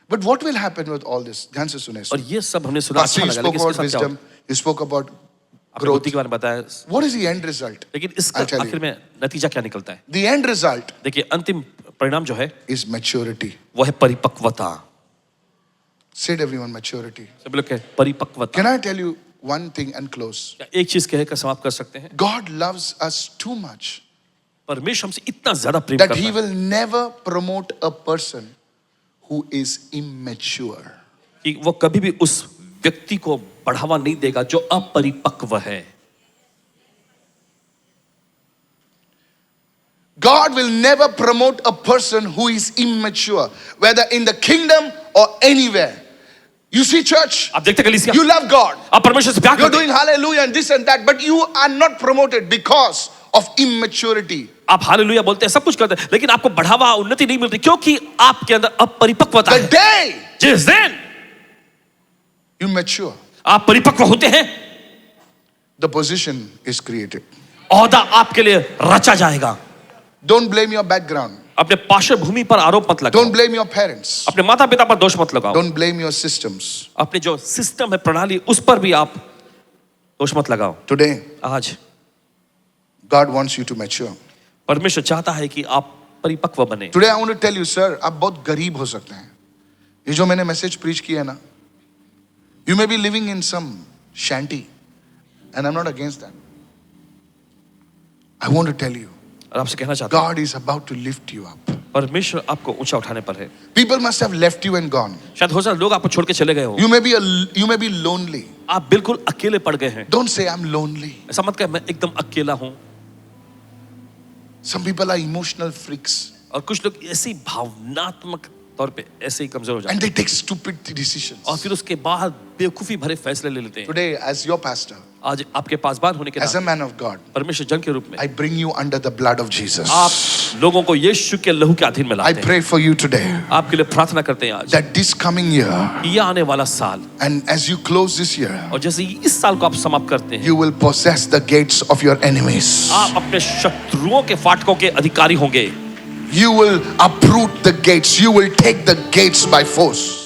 But what will happen with all this? ध्यान से सुने. और ये सब हमने सुना Pastor, अच्छा you लगा spoke लेकिन about इसके साथ क्या wisdom. You spoke about आपने growth. बुद्धि के बारे में बताया। What is the end result? लेकिन I'll इसका tell you. आखिर में नतीजा क्या निकलता है? The end result देखिए अंतिम परिणाम जो है is maturity. वो है परिपक्वता। Said everyone, maturity. सभी लोग कहे परिपक्वता। Can I tell you one thing and close? क्या एक चीज कहकर समाप्त कर सकते हैं? God loves us too much परमेश्वर हमसे इतना ज्यादा प्रेम that करता He है will never promote a person who is immature. कि वो कभी भी उस व्यक्ति को बढ़ावा नहीं देगा जो अपरिपक्व है। God will never promote a person who is immature, whether in the kingdom or anywhere. You see, church, आप देखते कलीसिया, you love God. आप परमेश्वर से प्यार You're करते doing हैं। hallelujah and this and that, but you are not promoted because of immaturity. आप हालेलुया बोलते हैं, सब कुछ करते हैं, लेकिन आपको बढ़ावा उन्नति नहीं मिलती क्योंकि आपके अंदर अपरिपक्वता The है। day जिस दिन you mature, आप परिपक्व होते हैं, the position is created. ओहदा आपके लिए रचा जाएगा। Don't blame your background. अपने पार्श्वभूमि पर आरोप मत लगाओ। Don't blame your parents. अपने माता पिता पर दोष मत लगाओ। Don't blame your systems. अपने जो सिस्टम है, प्रणाली, उस पर भी आप दोष मत लगाओ। Today, आज God wants you to mature. परमेश्वर चाहता है कि आप परिपक्व बने। Today I want to tell you, sir, आप बहुत गरीब हो सकते हैं। ये जो मैंने मैसेज प्रीच किया ना, you may be living in some shanty, and I'm not against that. I want to tell you, और आपसे कहना चाहता हूँ, God is about to lift you up. परमेश्वर आपको ऊंचा उठाने पर है। People must have left you and gone. शायद हो सकता है लोग आपको छोड़ के चले गए हो। You may be lonely. आप बिल्कुल अकेले पड़ गए हैं। Don't say I'm lonely. ऐसा मत कहे मैं एकदम अकेला हूँ। Some people are emotional freaks और कुछ लोग ऐसी भावनात्मक तौर पे ऐसे ही कमजोर हो जाते and they take stupid decisions. हैं और फिर उसके बाद बेवकूफी भरे फैसले ले लेते हैं। Today, as your pastor, आज आपके पासबान होने के As a नाते man of God, परमेश्वर जन के रूप में I bring you under the blood of Jesus. आप लोगों को यीशु के लहू के अधीन में I लाते हैं। pray for you today आपके लिए प्रार्थना करते हैं आज that this coming year, ये आने वाला साल, and as you close this year, और जैसे ही इस साल को आप समाप्त करते हैं, you will possess the gates of your enemies. आप अपने शत्रुओं के फाटकों के अधिकारी होंगे। You will uproot the gates. You will take the gates by force.